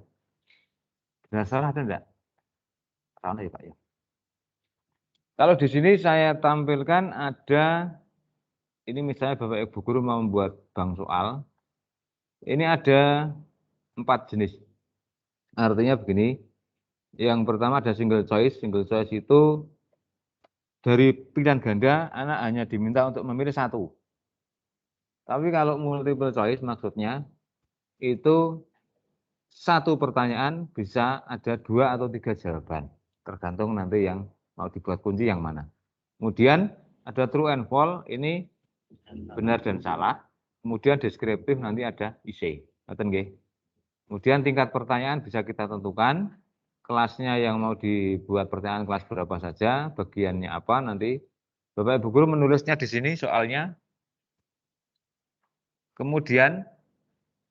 Benar salah ada enggak? Salah ya Pak ya. Kalau di sini saya tampilkan ada, ini misalnya Bapak Ibu guru mau membuat bank soal. Ini ada 4 jenis. Artinya begini, yang pertama ada single choice. Single choice itu dari pilihan ganda, anak hanya diminta untuk memilih 1. Tapi kalau multiple choice maksudnya, itu 1 pertanyaan bisa ada 2 atau 3 jawaban. Tergantung nanti yang mau dibuat kunci yang mana. Kemudian ada true and false, ini benar dan salah. Kemudian deskriptif nanti ada isi. Kemudian tingkat pertanyaan bisa kita tentukan. Kelasnya yang mau dibuat pertanyaan kelas berapa saja, bagiannya apa nanti Bapak Ibu guru menulisnya di sini soalnya. Kemudian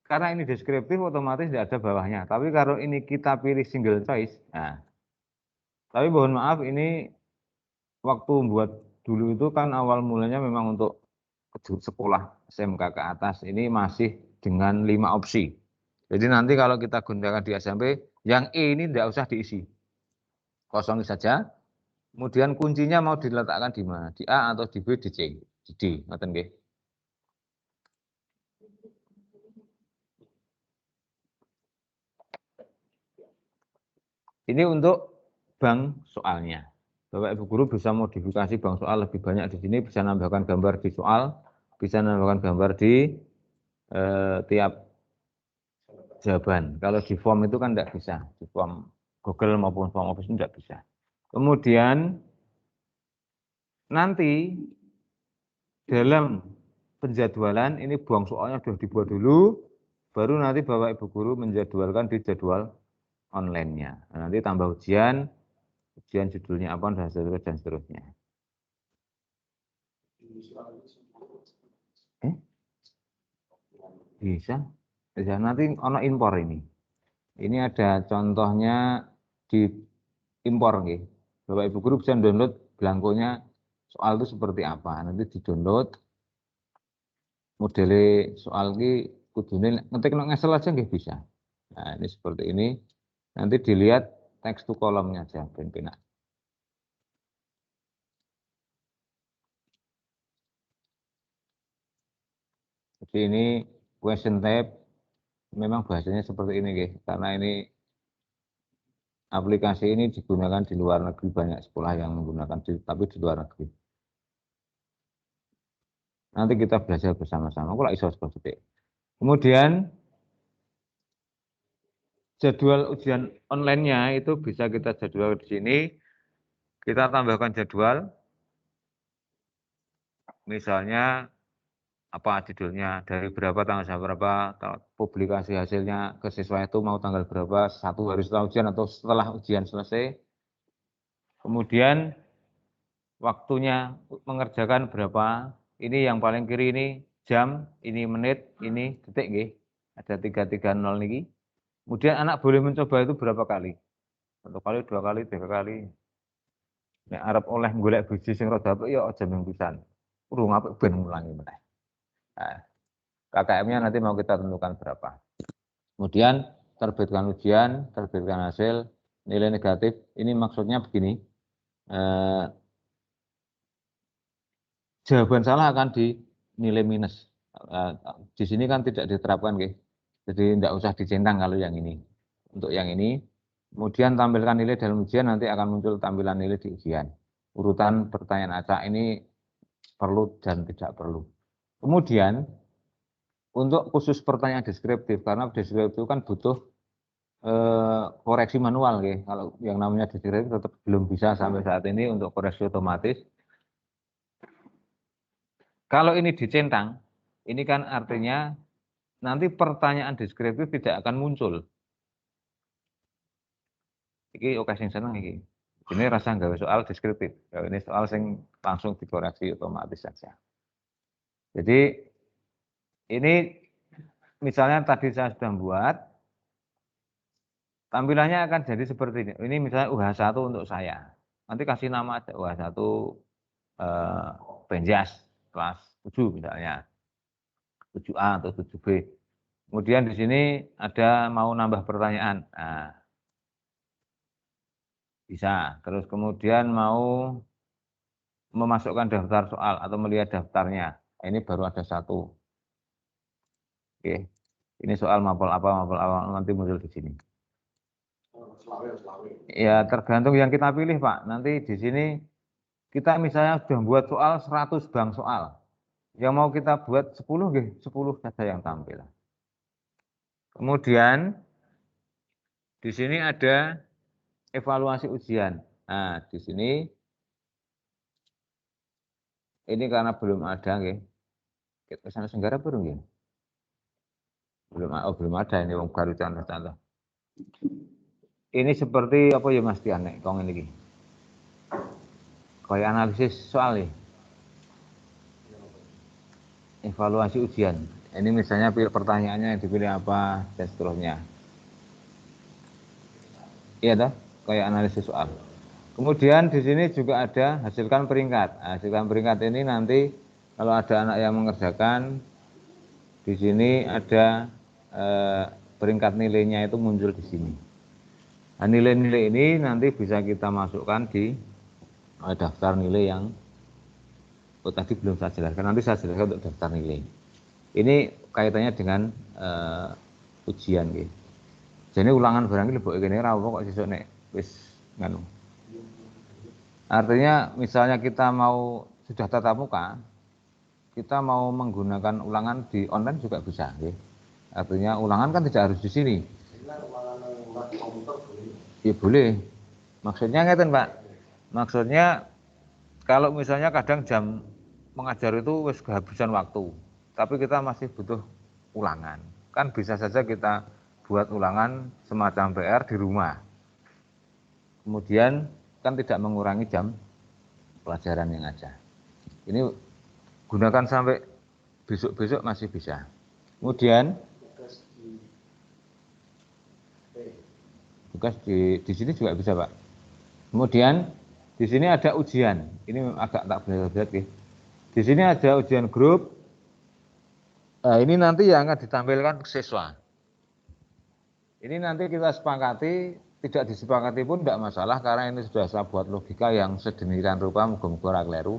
karena ini deskriptif otomatis tidak ada bawahnya. Tapi kalau ini kita pilih single choice, nah. Tapi mohon maaf ini waktu buat dulu itu kan awal mulanya memang untuk sekolah SMK ke atas ini masih dengan 5 opsi. Jadi nanti kalau kita gunakan di SMP, yang E ini tidak usah diisi. Kosong saja. Kemudian kuncinya mau diletakkan di mana? Di A atau di B, di C, di D. Ngoten nggih. Ini untuk bank soalnya. Bapak Ibu guru bisa modifikasi bank soal lebih banyak di sini, bisa nambahkan gambar di soal, bisa nambahkan gambar di tiap jawaban. Kalau di form itu kan tidak bisa, di form Google maupun form Office itu tidak bisa. Kemudian nanti dalam penjadwalan ini buang soalnya sudah dibuat dulu, baru nanti Bapak Ibu guru menjadwalkan di jadwal online-nya. Nah, nanti tambah ujian judulnya apa dan seterusnya. Bisa. Bisa nanti ono impor ini. Ini ada contohnya di impor nggih. Bapak Ibu guru bisa download belangkonya soal itu seperti apa. Nanti di-download modele soal ini kudune ngetik nang Excel aja nggih bisa. Nah, ini seperti ini. Nanti dilihat teks to kolomnya aja ben penak. Jadi ini question type memang bahasanya seperti ini guys, karena ini aplikasi ini digunakan di luar negeri, banyak sekolah yang menggunakan tapi di luar negeri. Nanti kita belajar bersama-sama. Kalau iso seperti. Kemudian jadwal ujian online-nya itu bisa kita jadwal di sini. Kita tambahkan jadwal. Misalnya apa judulnya, dari berapa tanggal berapa, publikasi hasilnya ke siswa itu mau tanggal berapa, 1 hari setelah ujian atau setelah ujian selesai. Kemudian waktunya mengerjakan berapa, ini yang paling kiri ini jam, ini menit, ini detik nggih. Ada 330 niki. Kemudian anak boleh mencoba itu berapa kali? 1 kali, 2 kali, 3 kali. Nek arep oleh golek biji sing rada apik ya aja ming pisan. Urung apik ben ngulangi meneh. Nah, KKM-nya nanti mau kita tentukan berapa. Kemudian terbitkan ujian, terbitkan hasil, nilai negatif. Ini maksudnya begini, jawaban salah akan dinilai minus. Di sini kan tidak diterapkan, guys. Jadi tidak usah dicentang kalau yang ini. Untuk yang ini, kemudian tampilkan nilai dalam ujian, nanti akan muncul tampilan nilai di ujian. Urutan pertanyaan acak ini perlu dan tidak perlu. Kemudian, untuk khusus pertanyaan deskriptif, karena deskriptif itu kan butuh koreksi manual. Ya. Kalau yang namanya deskriptif tetap belum bisa sampai saat ini untuk koreksi otomatis. Kalau ini dicentang, ini kan artinya nanti pertanyaan deskriptif tidak akan muncul. Ini oke sing seneng iki. Ini rasa gawe soal deskriptif. Ini soal sing langsung dikoreksi otomatis saja. Jadi ini misalnya tadi saya sudah buat, tampilannya akan jadi seperti ini. Ini misalnya UH1 untuk saya. Nanti kasih nama aja UH1 Benjas kelas 7 misalnya. 7A atau 7B. Kemudian di sini ada mau nambah pertanyaan. Nah, bisa. Terus kemudian mau memasukkan daftar soal atau melihat daftarnya. Ini baru ada 1. Oke. Ini soal mapel apa nanti muncul di sini. Ya tergantung yang kita pilih Pak. Nanti di sini kita misalnya sudah buat soal 100 bank soal. Yang mau kita buat 10 saja yang tampil. Kemudian di sini ada evaluasi ujian. Nah, di sini ini karena belum ada nggih. Kesana Senggara baru nggih. Belum ada ini baru contoh-contoh. Ini seperti apa ya Mas Tian nek kong ini iki. Kayak analisis soal ya. evaluasi ujian. Ini misalnya pertanyaannya yang dipilih apa dan seterusnya. Iya toh, kayak analisis soal. Kemudian di sini juga ada hasilkan peringkat. Hasilkan peringkat ini nanti kalau ada anak yang mengerjakan, di sini ada peringkat nilainya itu muncul di sini. Nah, nilai-nilai ini nanti bisa kita masukkan di daftar nilai yang tadi belum saya jelaskan. Nanti saya jelaskan untuk daftar nilai. Ini kaitannya dengan ujian gitu. Jadi ulangan barang lebok ini rawo kok sesuk nek wis nganu. Artinya misalnya kita mau sudah tatap muka, kita mau menggunakan ulangan di online juga bisa gitu. Artinya ulangan kan tidak harus di sini. Ya boleh. Maksudnya ngeten, Pak. Maksudnya kalau misalnya kadang jam mengajar itu wis kehabisan waktu, tapi kita masih butuh ulangan. Kan bisa saja kita buat ulangan semacam PR di rumah. Kemudian kan tidak mengurangi jam pelajaran yang ada. Ini gunakan sampai besok-besok masih bisa. Kemudian tugas di sini juga bisa, Pak. Kemudian di sini ada ujian. Ini agak tak benar-benar ya. Di sini ada ujian grup. Nah, ini nanti yang akan ditampilkan siswa. Ini nanti kita sepakati, tidak disepakati pun tidak masalah karena ini sudah saya buat logika yang sedemikian rupa, muga-muga keliru.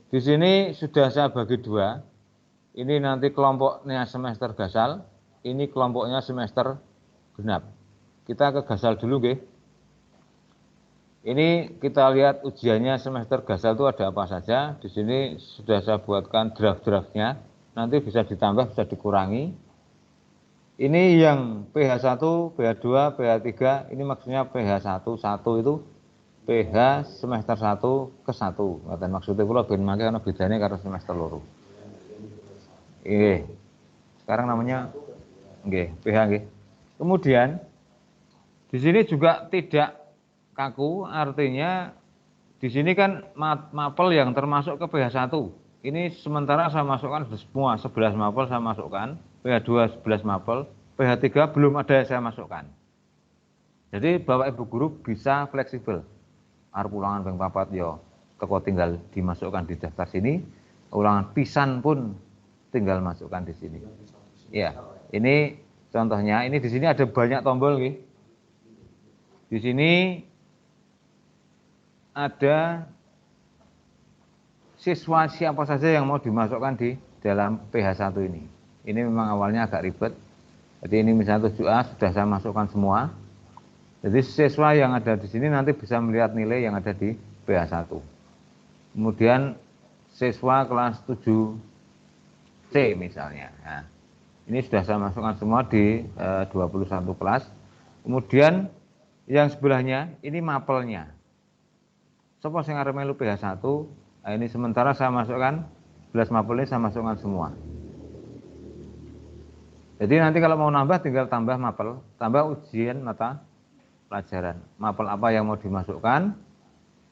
Di sini sudah saya bagi dua. Ini nanti kelompoknya semester gasal, ini kelompoknya semester genap. Kita ke gasal dulu, nggih. Ini kita lihat ujiannya semester gasal itu ada apa saja. Di sini sudah saya buatkan draft-draftnya. Nanti bisa ditambah, bisa dikurangi. Ini yang PH1, PH2, PH3, ini maksudnya PH1, 1 itu PH semester 1 ke 1. Ngaten maksudnya kula ben mangke ana bedane karo semester loro. Nggih. Sekarang namanya nggih, PH nggih. Kemudian di sini juga tidak kaku, artinya di sini kan mapel yang termasuk ke PH1. Ini sementara saya masukkan semua 11 mapel saya masukkan, PH2 11 mapel, PH3 belum ada yang saya masukkan. Jadi Bapak Ibu guru bisa fleksibel. Arep ulangan ping 4 ya teko tinggal dimasukkan di daftar sini, ulangan pisan pun tinggal masukkan di sini. Ya, ini contohnya, ini di sini ada banyak tombol nggih. Di sini ada siswa siapa saja yang mau dimasukkan di dalam PH1 ini. Ini memang awalnya agak ribet. Jadi ini misalnya 7A sudah saya masukkan semua. Jadi siswa yang ada di sini nanti bisa melihat nilai yang ada di PH1. Kemudian siswa kelas 7C misalnya. Nah, ini sudah saya masukkan semua di 21 kelas. Kemudian yang sebelahnya ini mapelnya. Sapa sing arep melu PH1, nah ini sementara saya masukkan 11 mapel ini saya masukkan semua. Jadi nanti kalau mau nambah tinggal tambah mapel, tambah ujian mata pelajaran. Mapel apa yang mau dimasukkan.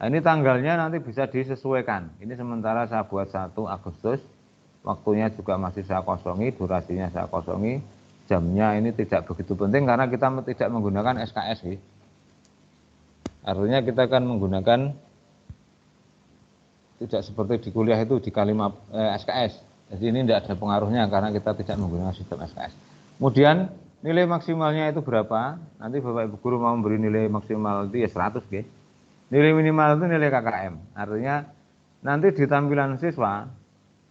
Nah, ini tanggalnya nanti bisa disesuaikan. Ini sementara saya buat 1 Agustus. Waktunya juga masih saya kosongi, durasinya saya kosongi. Jamnya ini tidak begitu penting karena kita tidak menggunakan SKS. Artinya kita akan menggunakan tidak seperti di kuliah itu di kalimat SKS. Jadi ini tidak ada pengaruhnya karena kita tidak menggunakan sistem SKS. Kemudian nilai maksimalnya itu berapa? Nanti Bapak Ibu guru mau memberi nilai maksimal itu ya 100 nggih. Nilai minimal itu nilai KKM. Artinya nanti di tampilan siswa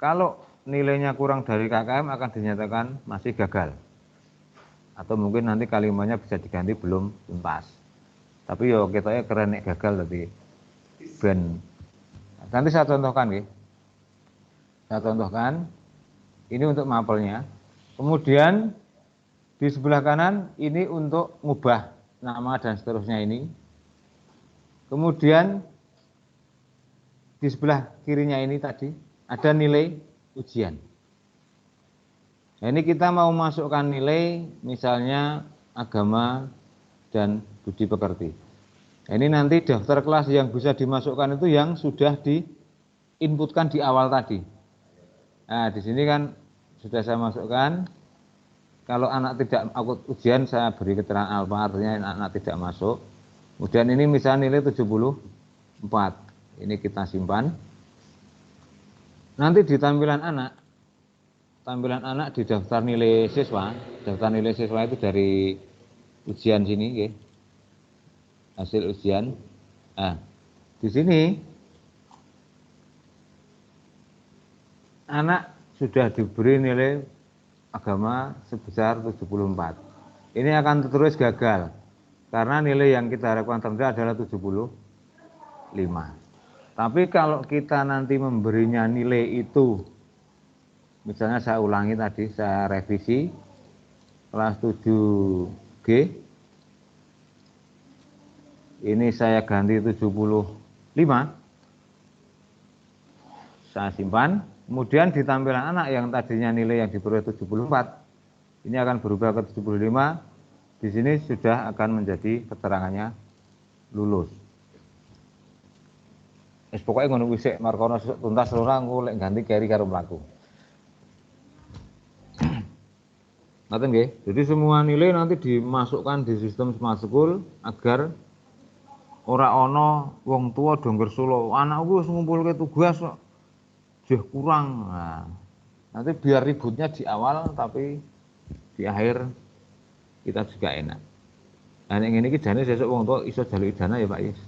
kalau nilainya kurang dari KKM akan dinyatakan masih gagal. Atau mungkin nanti kalimatnya bisa diganti belum tuntas. Tapi yo kita keren nek gagal tadi. Ben nanti saya contohkan nggih. Saya contohkan, ini untuk mapelnya. Kemudian di sebelah kanan ini untuk ngubah nama dan seterusnya ini. Kemudian di sebelah kirinya ini tadi ada nilai ujian. Nah, ini kita mau masukkan nilai misalnya agama dan budi pekerti. Nah, ini nanti daftar kelas yang bisa dimasukkan itu yang sudah inputkan di awal tadi. Nah, di sini kan sudah saya masukkan. Kalau anak tidak ikut ujian, saya beri keterangan alfa, artinya anak tidak masuk. Kemudian ini misalnya nilai 74. Ini kita simpan. Nanti di tampilan anak di daftar nilai siswa. Daftar nilai siswa itu dari ujian sini, okay. Hasil ujian. Nah, di sini anak sudah diberi nilai agama sebesar 74. Ini akan tertulis gagal karena nilai yang kita harapkan terendah adalah 75. Tapi kalau kita nanti memberinya nilai itu, misalnya saya ulangi tadi, saya revisi kelas 7G, ini saya ganti 75, saya simpan. Kemudian di tampilan anak yang tadinya nilai yang diperoleh 74, ini akan berubah ke 75. Di sini sudah akan menjadi keterangannya lulus. Pokoknya ngono wis sik markono tuntas ora engko lek ganti carry karo mlaku. Ngaten nggih. Jadi semua nilai nanti dimasukkan di sistem Smart School agar ora ana wong tua do ngersula, anakku wis ngumpulke tugas kok jeh kurang. Nah, nanti biar ributnya di awal tapi di akhir kita juga enak. Nah nek ngene iki jane sesuk wong tua iso jaluk dana ya Pak Yus.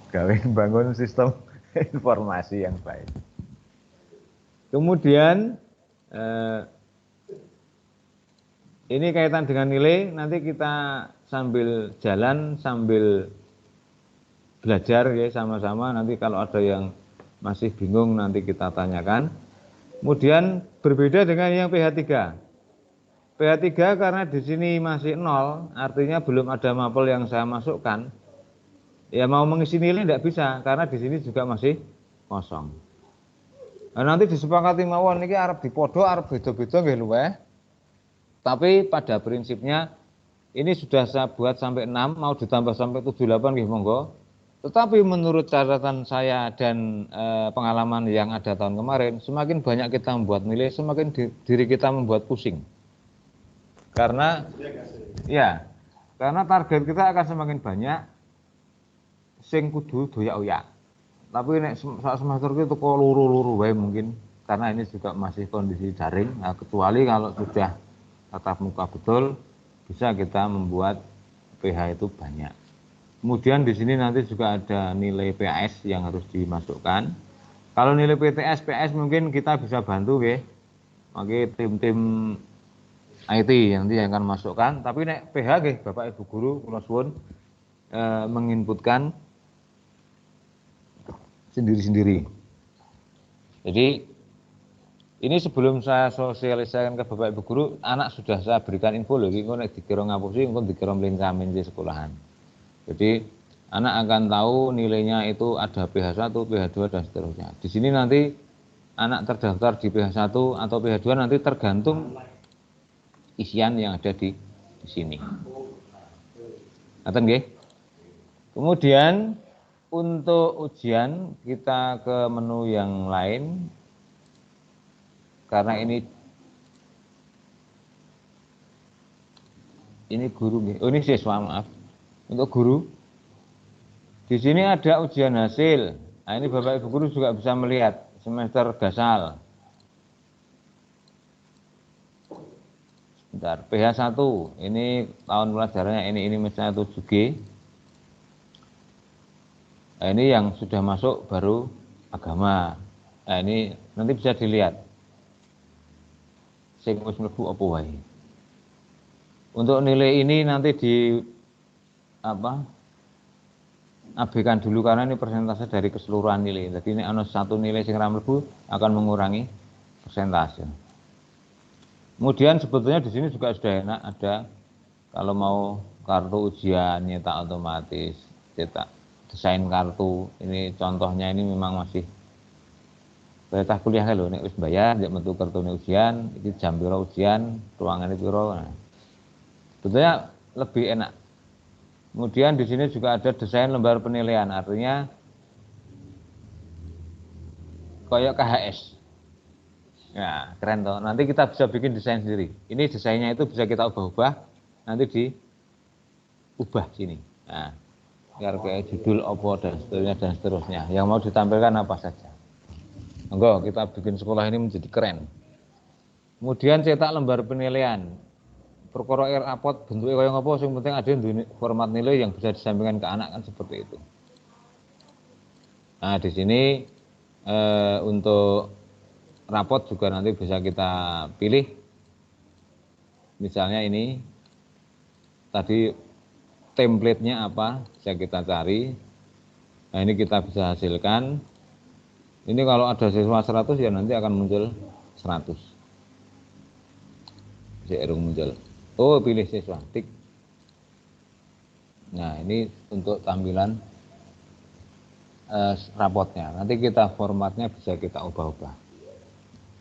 Gawe bangun sistem informasi yang baik. Kemudian ini kaitan dengan nilai, nanti kita sambil jalan, sambil belajar ya sama-sama. Nanti kalau ada yang masih bingung nanti kita tanyakan. Kemudian berbeda dengan yang PH3. PH3 karena di sini masih 0, artinya belum ada mapel yang saya masukkan. Ya mau mengisi nilai tidak bisa karena di sini juga masih kosong. Nah, nanti disepakati mawon niki arep dipodo arep beda-beda nggih luweh. Tapi pada prinsipnya ini sudah saya buat sampai 6, mau ditambah sampai 78 nggih monggo. Tetapi menurut catatan saya dan pengalaman yang ada tahun kemarin, semakin banyak kita membuat nilai, semakin diri kita membuat pusing. Karena target kita akan semakin banyak. Sing kudu doyak-oyak. Tapi nek saat semester itu kok luru-luru wae mungkin karena ini juga masih kondisi daring. Nah, kecuali kalau sudah tatap muka betul bisa kita membuat PH itu banyak. Kemudian di sini nanti juga ada nilai PAS yang harus dimasukkan. Kalau nilai PTS, PS mungkin kita bisa bantu nggih. Maka tim-tim IT nanti yang akan masukkan. Tapi nek PH nggih Bapak Ibu guru kula suwun menginputkan sendiri-sendiri. Jadi ini sebelum saya sosialisasikan ke Bapak Ibu guru, anak sudah saya berikan info lho, engko nek dikira ngapusi, engko dikira mlincamin di sekolahan. Jadi anak akan tahu nilainya itu ada PH1, PH2 dan seterusnya. Di sini nanti anak terdaftar di PH1 atau PH2 nanti tergantung isian yang ada di sini. Ngaten nggih? Kemudian untuk ujian kita ke menu yang lain karena ini guru nih. Oh ini siswa maaf. Untuk guru di sini ada ujian hasil. Nah ini Bapak Ibu guru juga bisa melihat semester dasar. Sebentar, PH1 ini tahun pelajarannya ini misalnya 7G. Nah, ini yang sudah masuk baru agama. Nah, ini nanti bisa dilihat. Sing wis mlebu apa wae. Untuk nilai ini nanti abaikan dulu karena ini persentase dari keseluruhan nilai. Jadi ini ana satu nilai sing ra mlebu akan mengurangi persentase. Kemudian sebetulnya di sini juga sudah enak ada kalau mau kartu ujian nyetak otomatis, cetak desain kartu. Ini contohnya ini memang masih perintah kuliah lho, nek wis bayar nek metu kartune ujian, iki jam piro ujian, ruangane piro. Nah, sebetulnya lebih enak. Kemudian di sini juga ada desain lembar penilaian, artinya koyok KHS. Ya, keren toh. Nanti kita bisa bikin desain sendiri. Ini desainnya itu bisa kita ubah-ubah, nanti diubah sini. Nah, biar kayak judul opo dan seterusnya. Yang mau ditampilkan apa saja. Monggo kita bikin sekolah ini menjadi keren. Kemudian cetak lembar penilaian. Perkara rapot bentuknya kaya ngapa, yang penting ada format nilai yang bisa disampaikan ke anak kan seperti itu. Nah, di sini untuk rapot juga nanti bisa kita pilih. Misalnya ini tadi template-nya apa bisa kita cari. Nah, ini kita bisa hasilkan. Ini kalau ada siswa 100 ya nanti akan muncul 100. Bisa muncul. Oh, pilih siswa, tik. Nah, ini untuk tampilan rapotnya. Nanti kita formatnya bisa kita ubah-ubah.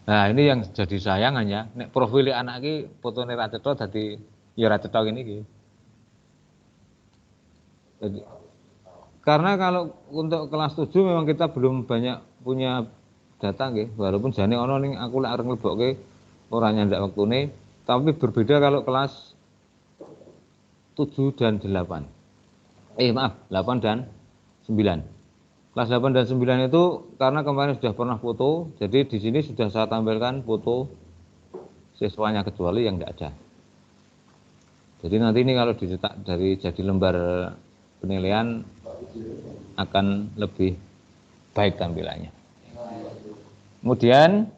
Nah, ini yang jadi sayangannya. Nek profil anak ini fotone ra cetha dadi ya ra cetha ngene iki. Jadi, karena kalau untuk kelas 7 memang kita belum banyak punya data nggih, walaupun jane ana ning aku lek arep nglebokke ora nyandak wektune, tapi berbeda kalau kelas 7 dan 8. Maaf, 8 dan 9. Kelas 8 dan 9 itu karena kemarin sudah pernah foto, jadi di sini sudah saya tampilkan foto siswanya kecuali yang tidak ada. Jadi nanti ini kalau dicetak dari jadi lembar penilaian akan lebih baik tampilannya. Kemudian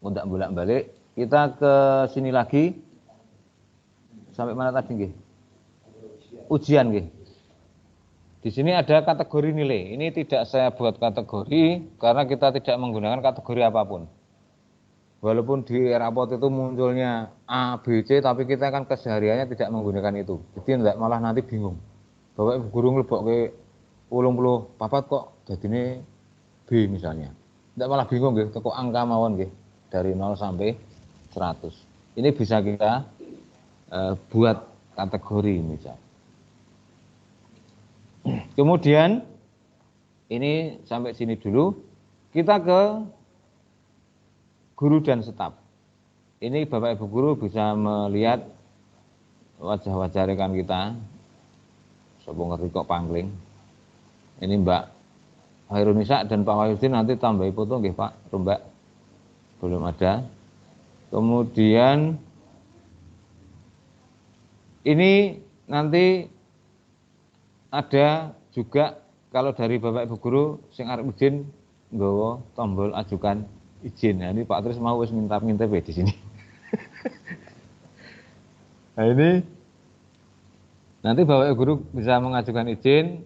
untuk bolak-balik kita ke sini lagi sampai mana tadi nggih? Ujian nggih. Di sini ada kategori nilai. Ini tidak saya buat kategori karena kita tidak menggunakan kategori apapun. Walaupun di rapot itu munculnya A, B, C, tapi kita kan kesehariannya tidak menggunakan itu. Jadi enggak malah nanti bingung. Bapak Ibu guru nglebokke 84 kok dadine B misalnya. Enggak malah bingung nggih, kok angka mawon nggih dari 0 sampai 100. Ini bisa kita buat kategori misalnya. Kemudian ini sampai sini dulu, kita ke guru dan staf. Ini Bapak Ibu guru bisa melihat wajah-wajah rekan kita. Sopo ngerti kok pangling. Ini Mbak Hairunisa dan Pak Wahyudin nanti tambahi foto nggih Pak, Mbak. Belum ada. Kemudian ini nanti ada juga kalau dari Bapak Ibu guru sing arep izin nggawa tombol ajukan izin. Nah, ini Pak Tris mau wis minta-minta di sini. Nah, ini nanti Bapak Ibu guru bisa mengajukan izin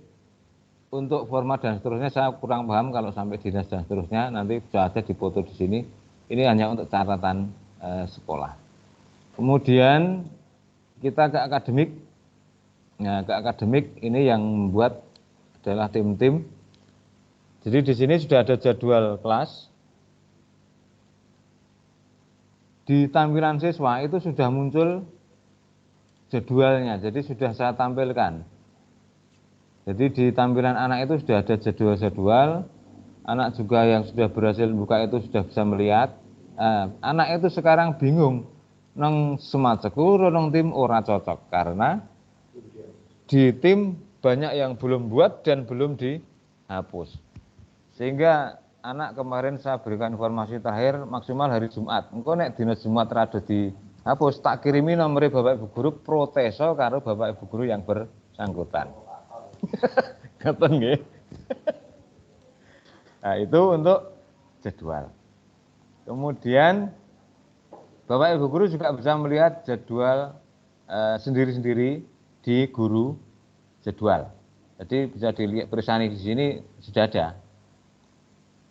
untuk format dan seterusnya. Saya kurang paham kalau sampai dinas dan seterusnya, nanti sudah ada dipoto di sini. Ini hanya untuk catatan sekolah. Kemudian kita ke akademik. Nah, ke akademik ini yang membuat adalah tim-tim. Jadi di sini sudah ada jadwal kelas. Di tampilan siswa itu sudah muncul jadwalnya, jadi sudah saya tampilkan. Jadi di tampilan anak itu sudah ada jadwal-jadwal. Anak juga yang sudah berhasil buka itu sudah bisa melihat. Anak itu sekarang bingung, nang semaceku, nang tim ora cocok karena di tim banyak yang belum buat dan belum dihapus. Sehingga anak kemarin saya berikan informasi terakhir maksimal hari Jumat. Engko nek dina Jumat rada dihapus, tak kirimi nomor Bapak Ibu guru proteso karo Bapak Ibu guru yang bersangkutan. Ngoten nggih. Nah, itu untuk jadwal. Kemudian Bapak Ibu guru juga bisa melihat jadwal sendiri-sendiri di guru jadwal. Jadi bisa dilihat perisani di sini sudah ada.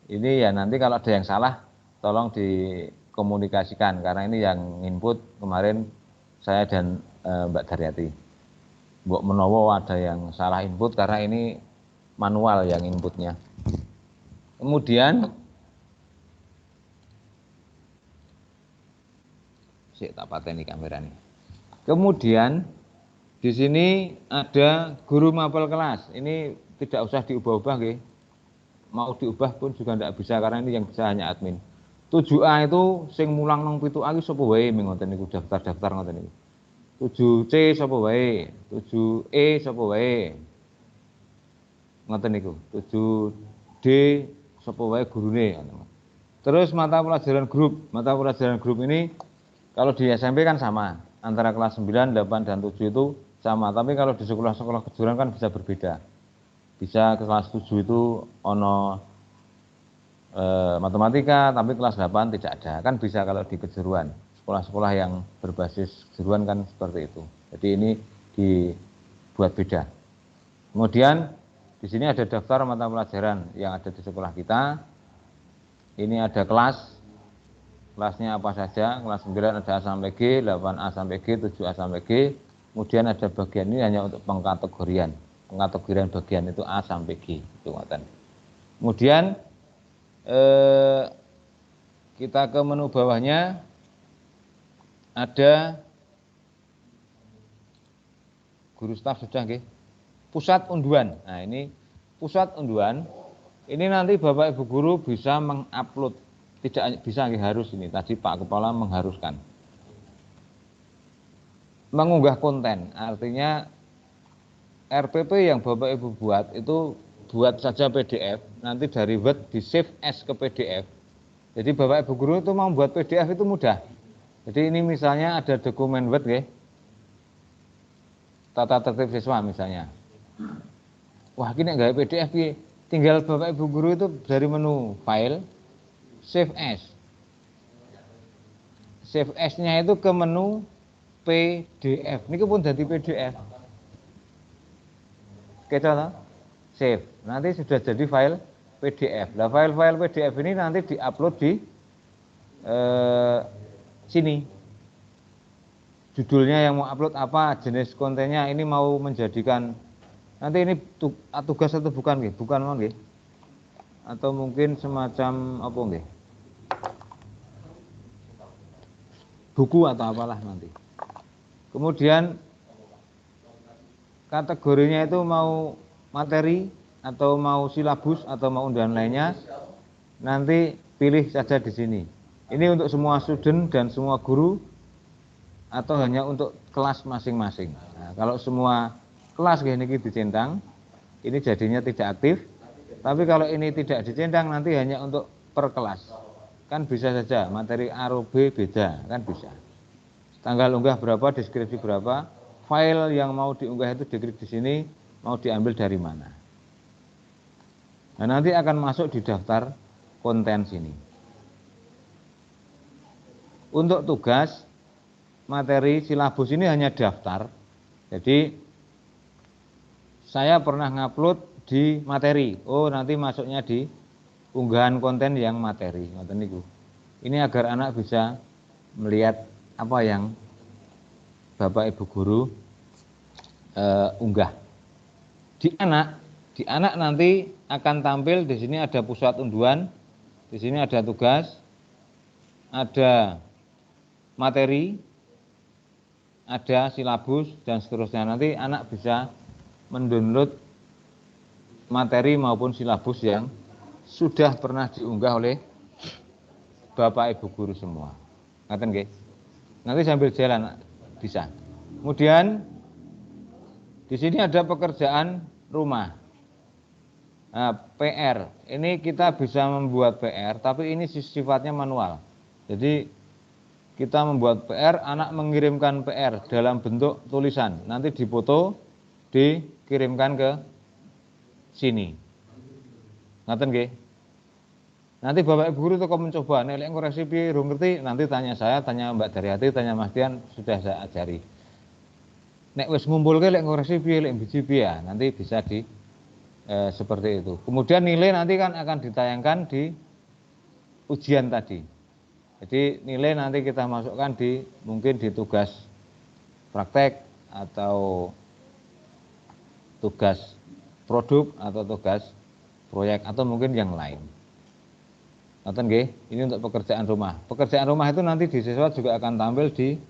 Ini ya nanti kalau ada yang salah tolong dikomunikasikan karena ini yang input kemarin saya dan Mbak Daryati. Mbok menawa ada yang salah input karena ini manual yang inputnya. Kemudian tak pateni kameranya. Kemudian di sini ada guru mapel kelas. Ini tidak usah diubah-ubah nggih. mau diubah pun juga tidak bisa karena ini yang bisa hanya admin. 7A itu sing mulang nang 7A iki sapa wae ngoten niku daftar-daftar ngoten niku. 7C sapa wae, 7E sapa wae. Ngoten niku. 7D sapa wae gurune. Terus mata pelajaran grup ini kalau di SMP kan sama, antara kelas 9, 8 dan 7 itu sama, tapi kalau di sekolah-sekolah kejuruan kan bisa berbeda. Bisa ke kelas 7 itu ono matematika, tapi kelas 8 tidak ada. Kan bisa kalau di kejuruan. Sekolah-sekolah yang berbasis kejuruan kan seperti itu. Jadi ini dibuat beda. Kemudian di sini ada daftar mata pelajaran yang ada di sekolah kita. Ini ada kelasnya apa saja. Kelas 9 ada A sampai G, 8A sampai G, 7A sampai G. Kemudian ada bagian ini hanya untuk pengkategorian. Pengkategorian bagian itu A sampai G. Itu ngoten. Kemudian kita ke menu bawahnya ada guru staf sudah nggih. Pusat unduan. Nah, ini pusat unduan. Ini nanti Bapak Ibu guru bisa mengupload, tidak bisa nggih, harus ini. Tadi Pak Kepala mengharuskan. Mengunggah konten, artinya RPP yang Bapak Ibu buat itu buat saja PDF, nanti dari Word di save as ke PDF. Jadi Bapak Ibu guru itu mau buat PDF itu mudah. Jadi ini misalnya ada dokumen Word nggih. Tata tertib siswa misalnya. Wah, ini enggak PDF piye? Tinggal Bapak Ibu guru itu dari menu file save as. Save as-nya itu ke menu PDF. Ini pun jadi PDF. Oke, contoh. Save. Nanti sudah jadi file PDF. Nah, file-file PDF ini nanti diupload di sini. Judulnya yang mau upload apa, jenis kontennya, ini mau menjadikan, nanti ini tugas atau bukan nggih? Bukan mau nggih? Atau mungkin semacam apa nggih? Buku atau apalah nanti. Kemudian kategorinya itu mau materi atau mau silabus atau mau undangan lainnya, nanti pilih saja di sini. Ini untuk semua student dan semua guru atau hanya untuk kelas masing-masing. Nah, kalau semua kelas ini dicentang, ini jadinya tidak aktif. Tapi kalau ini tidak dicentang, nanti hanya untuk per kelas. Kan bisa saja materi A, B beda, kan bisa. Tanggal unggah berapa, deskripsi berapa, file yang mau diunggah itu diklik di sini, mau diambil dari mana. Nah, nanti akan masuk di daftar konten sini. Untuk tugas materi silabus ini hanya daftar. Jadi saya pernah ngupload di materi. Oh, nanti masuknya di unggahan konten yang materi. Ini agar anak bisa melihat apa yang Bapak Ibu guru unggah. Di anak nanti akan tampil di sini ada pusat unduan, di sini ada tugas, ada materi, ada silabus dan seterusnya. Nanti anak bisa mendownload materi maupun silabus yang sudah pernah diunggah oleh Bapak Ibu guru semua. Ngaten nggih? Nanti sambil jalan bisa. Kemudian di sini ada pekerjaan rumah. Nah, PR. Ini kita bisa membuat PR, tapi ini sifatnya manual. Jadi kita membuat PR, anak mengirimkan PR dalam bentuk tulisan. Nanti difoto, dikirimkan ke sini. Ngaten nggih? Nanti Bapak Ibu guru toko mencoba, nek koreksi piye urung ngerti, nanti tanya saya, tanya Mbak Daryati, tanya Mas Dian, sudah saya ajari. Nek wis ngumpulke lek koreksi piye, lek biji piye, nanti bisa di seperti itu. Kemudian nilai nanti kan akan ditayangkan di ujian tadi. Jadi nilai nanti kita masukkan di mungkin di tugas praktek atau tugas produk atau tugas proyek atau mungkin yang lain. Ngoten nggih, ini untuk pekerjaan rumah. Pekerjaan rumah itu nanti di siswa juga akan tampil di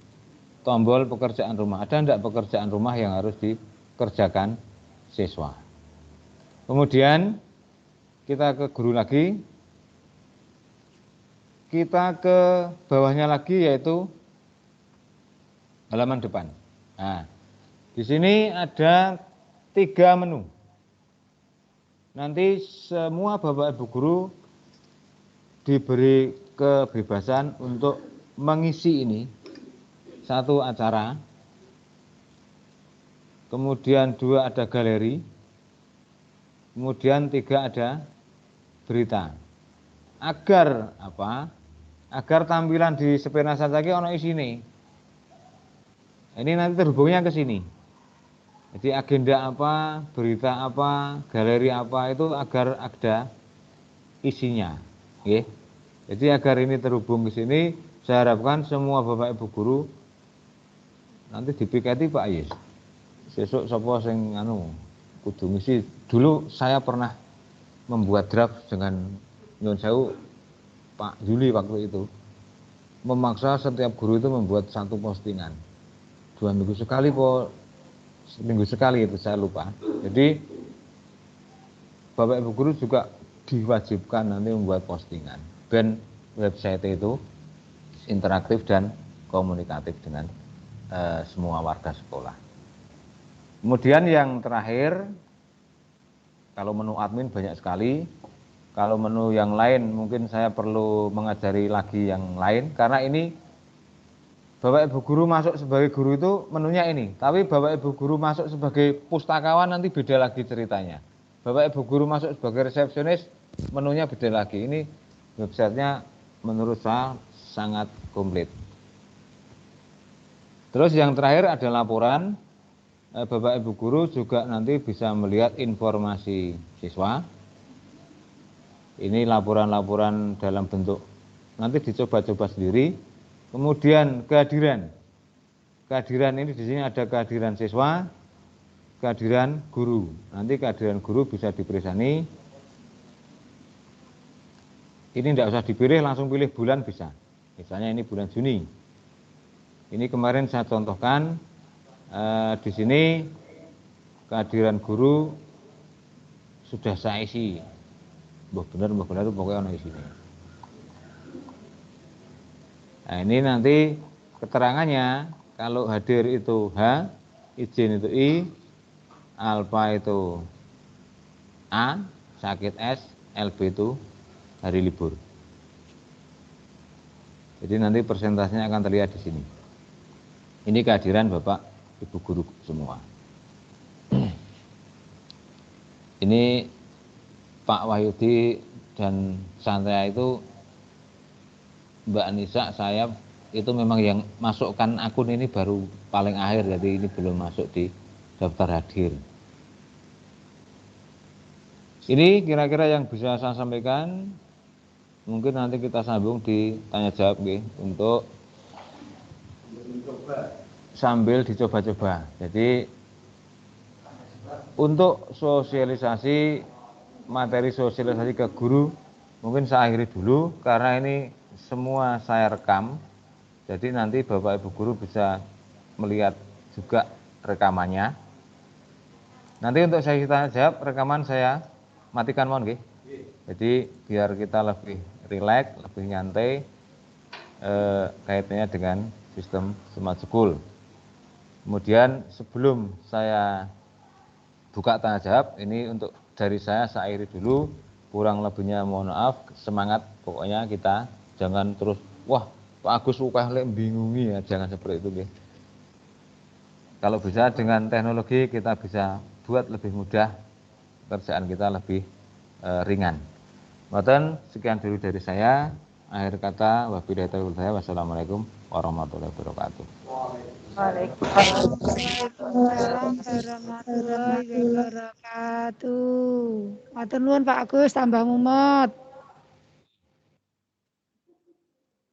tombol pekerjaan rumah. Ada enggak pekerjaan rumah yang harus dikerjakan siswa? Kemudian kita ke guru lagi, kita ke bawahnya lagi yaitu halaman depan. Nah, di sini ada 3 menu. Nanti semua Bapak Ibu guru diberi kebebasan untuk mengisi ini. 1 acara, kemudian 2 ada galeri, kemudian 3 ada berita. Agar apa? Agar tampilan di sepena saja ono isine. Ini nanti terhubungnya ke sini. Jadi agenda apa, berita apa, galeri apa itu agar ada isinya. Oke. Jadi agar ini terhubung ke sini, saya harapkan semua Bapak Ibu guru nanti dipikati Pak Yes. Sesuk sapa sing kudu ngisi. Dulu saya pernah membuat draft dengan nyuwun sewu Pak Juli waktu itu. Memaksa setiap guru itu membuat 1 postingan. 2 minggu sekali seminggu sekali itu saya lupa. Jadi Bapak Ibu guru juga diwajibkan nanti membuat postingan. Ben website itu interaktif dan komunikatif dengan semua warga sekolah. Kemudian yang terakhir, kalau menu admin banyak sekali. Kalau menu yang lain mungkin saya perlu mengajari lagi yang lain, karena ini Bapak Ibu guru masuk sebagai guru itu menunya ini. Tapi Bapak Ibu guru masuk sebagai pustakawan nanti beda lagi ceritanya. Bapak Ibu guru masuk sebagai resepsionis, menunya beda lagi. Ini websitenya menurut saya sangat komplit. Terus yang terakhir ada laporan. Bapak Ibu guru juga nanti bisa melihat informasi siswa. Ini laporan-laporan dalam bentuk nanti dicoba-coba sendiri. Kemudian kehadiran. Kehadiran ini di sini ada kehadiran siswa, kehadiran guru. Nanti kehadiran guru bisa dipersani. Ini tidak usah dipilih, langsung pilih bulan bisa. Misalnya ini bulan Juni. Ini kemarin saya contohkan di sini kehadiran guru sudah saya isi. Mbah benar itu pokoknya ono isine. Nah, ini nanti keterangannya kalau hadir itu H, izin itu I, alfa itu A, sakit S, LB itu hari libur. Jadi nanti persentasenya akan terlihat di sini. Ini kehadiran Bapak Ibu guru semua. Ini Pak Wahyudi dan Santia itu Mbak Nisa, saya itu memang yang masukkan akun ini baru paling akhir, jadi ini belum masuk di daftar hadir. Ini kira-kira yang bisa saya sampaikan. Mungkin nanti kita sambung di tanya jawab untuk sambil dicoba-coba. Jadi untuk sosialisasi, materi sosialisasi ke guru mungkin saya akhiri dulu karena ini semua saya rekam. Jadi nanti Bapak Ibu guru bisa melihat juga rekamannya. Nanti untuk sesi tanya jawab rekaman saya matikan mohon nggih. Jadi biar kita lebih rileks, lebih nyantai kaitannya dengan sistem Smart School. Kemudian sebelum saya buka tanya jawab, ini untuk dari saya akhiri dulu. Kurang lebihnya mohon maaf, semangat pokoknya kita jangan terus wah Pak Agus ukah lek bingungi ya, jangan seperti itu nggih. Kalau bisa dengan teknologi kita bisa buat lebih mudah, pekerjaan kita lebih ringan. Mboten, sekian dulu dari saya. Akhir kata wabillahi taufiq hidayah. Wassalamualaikum warahmatullahi wabarakatuh. Waalaikumsalam warahmatullahi wabarakatuh. Matur nuwun Pak Agus tambah mumet.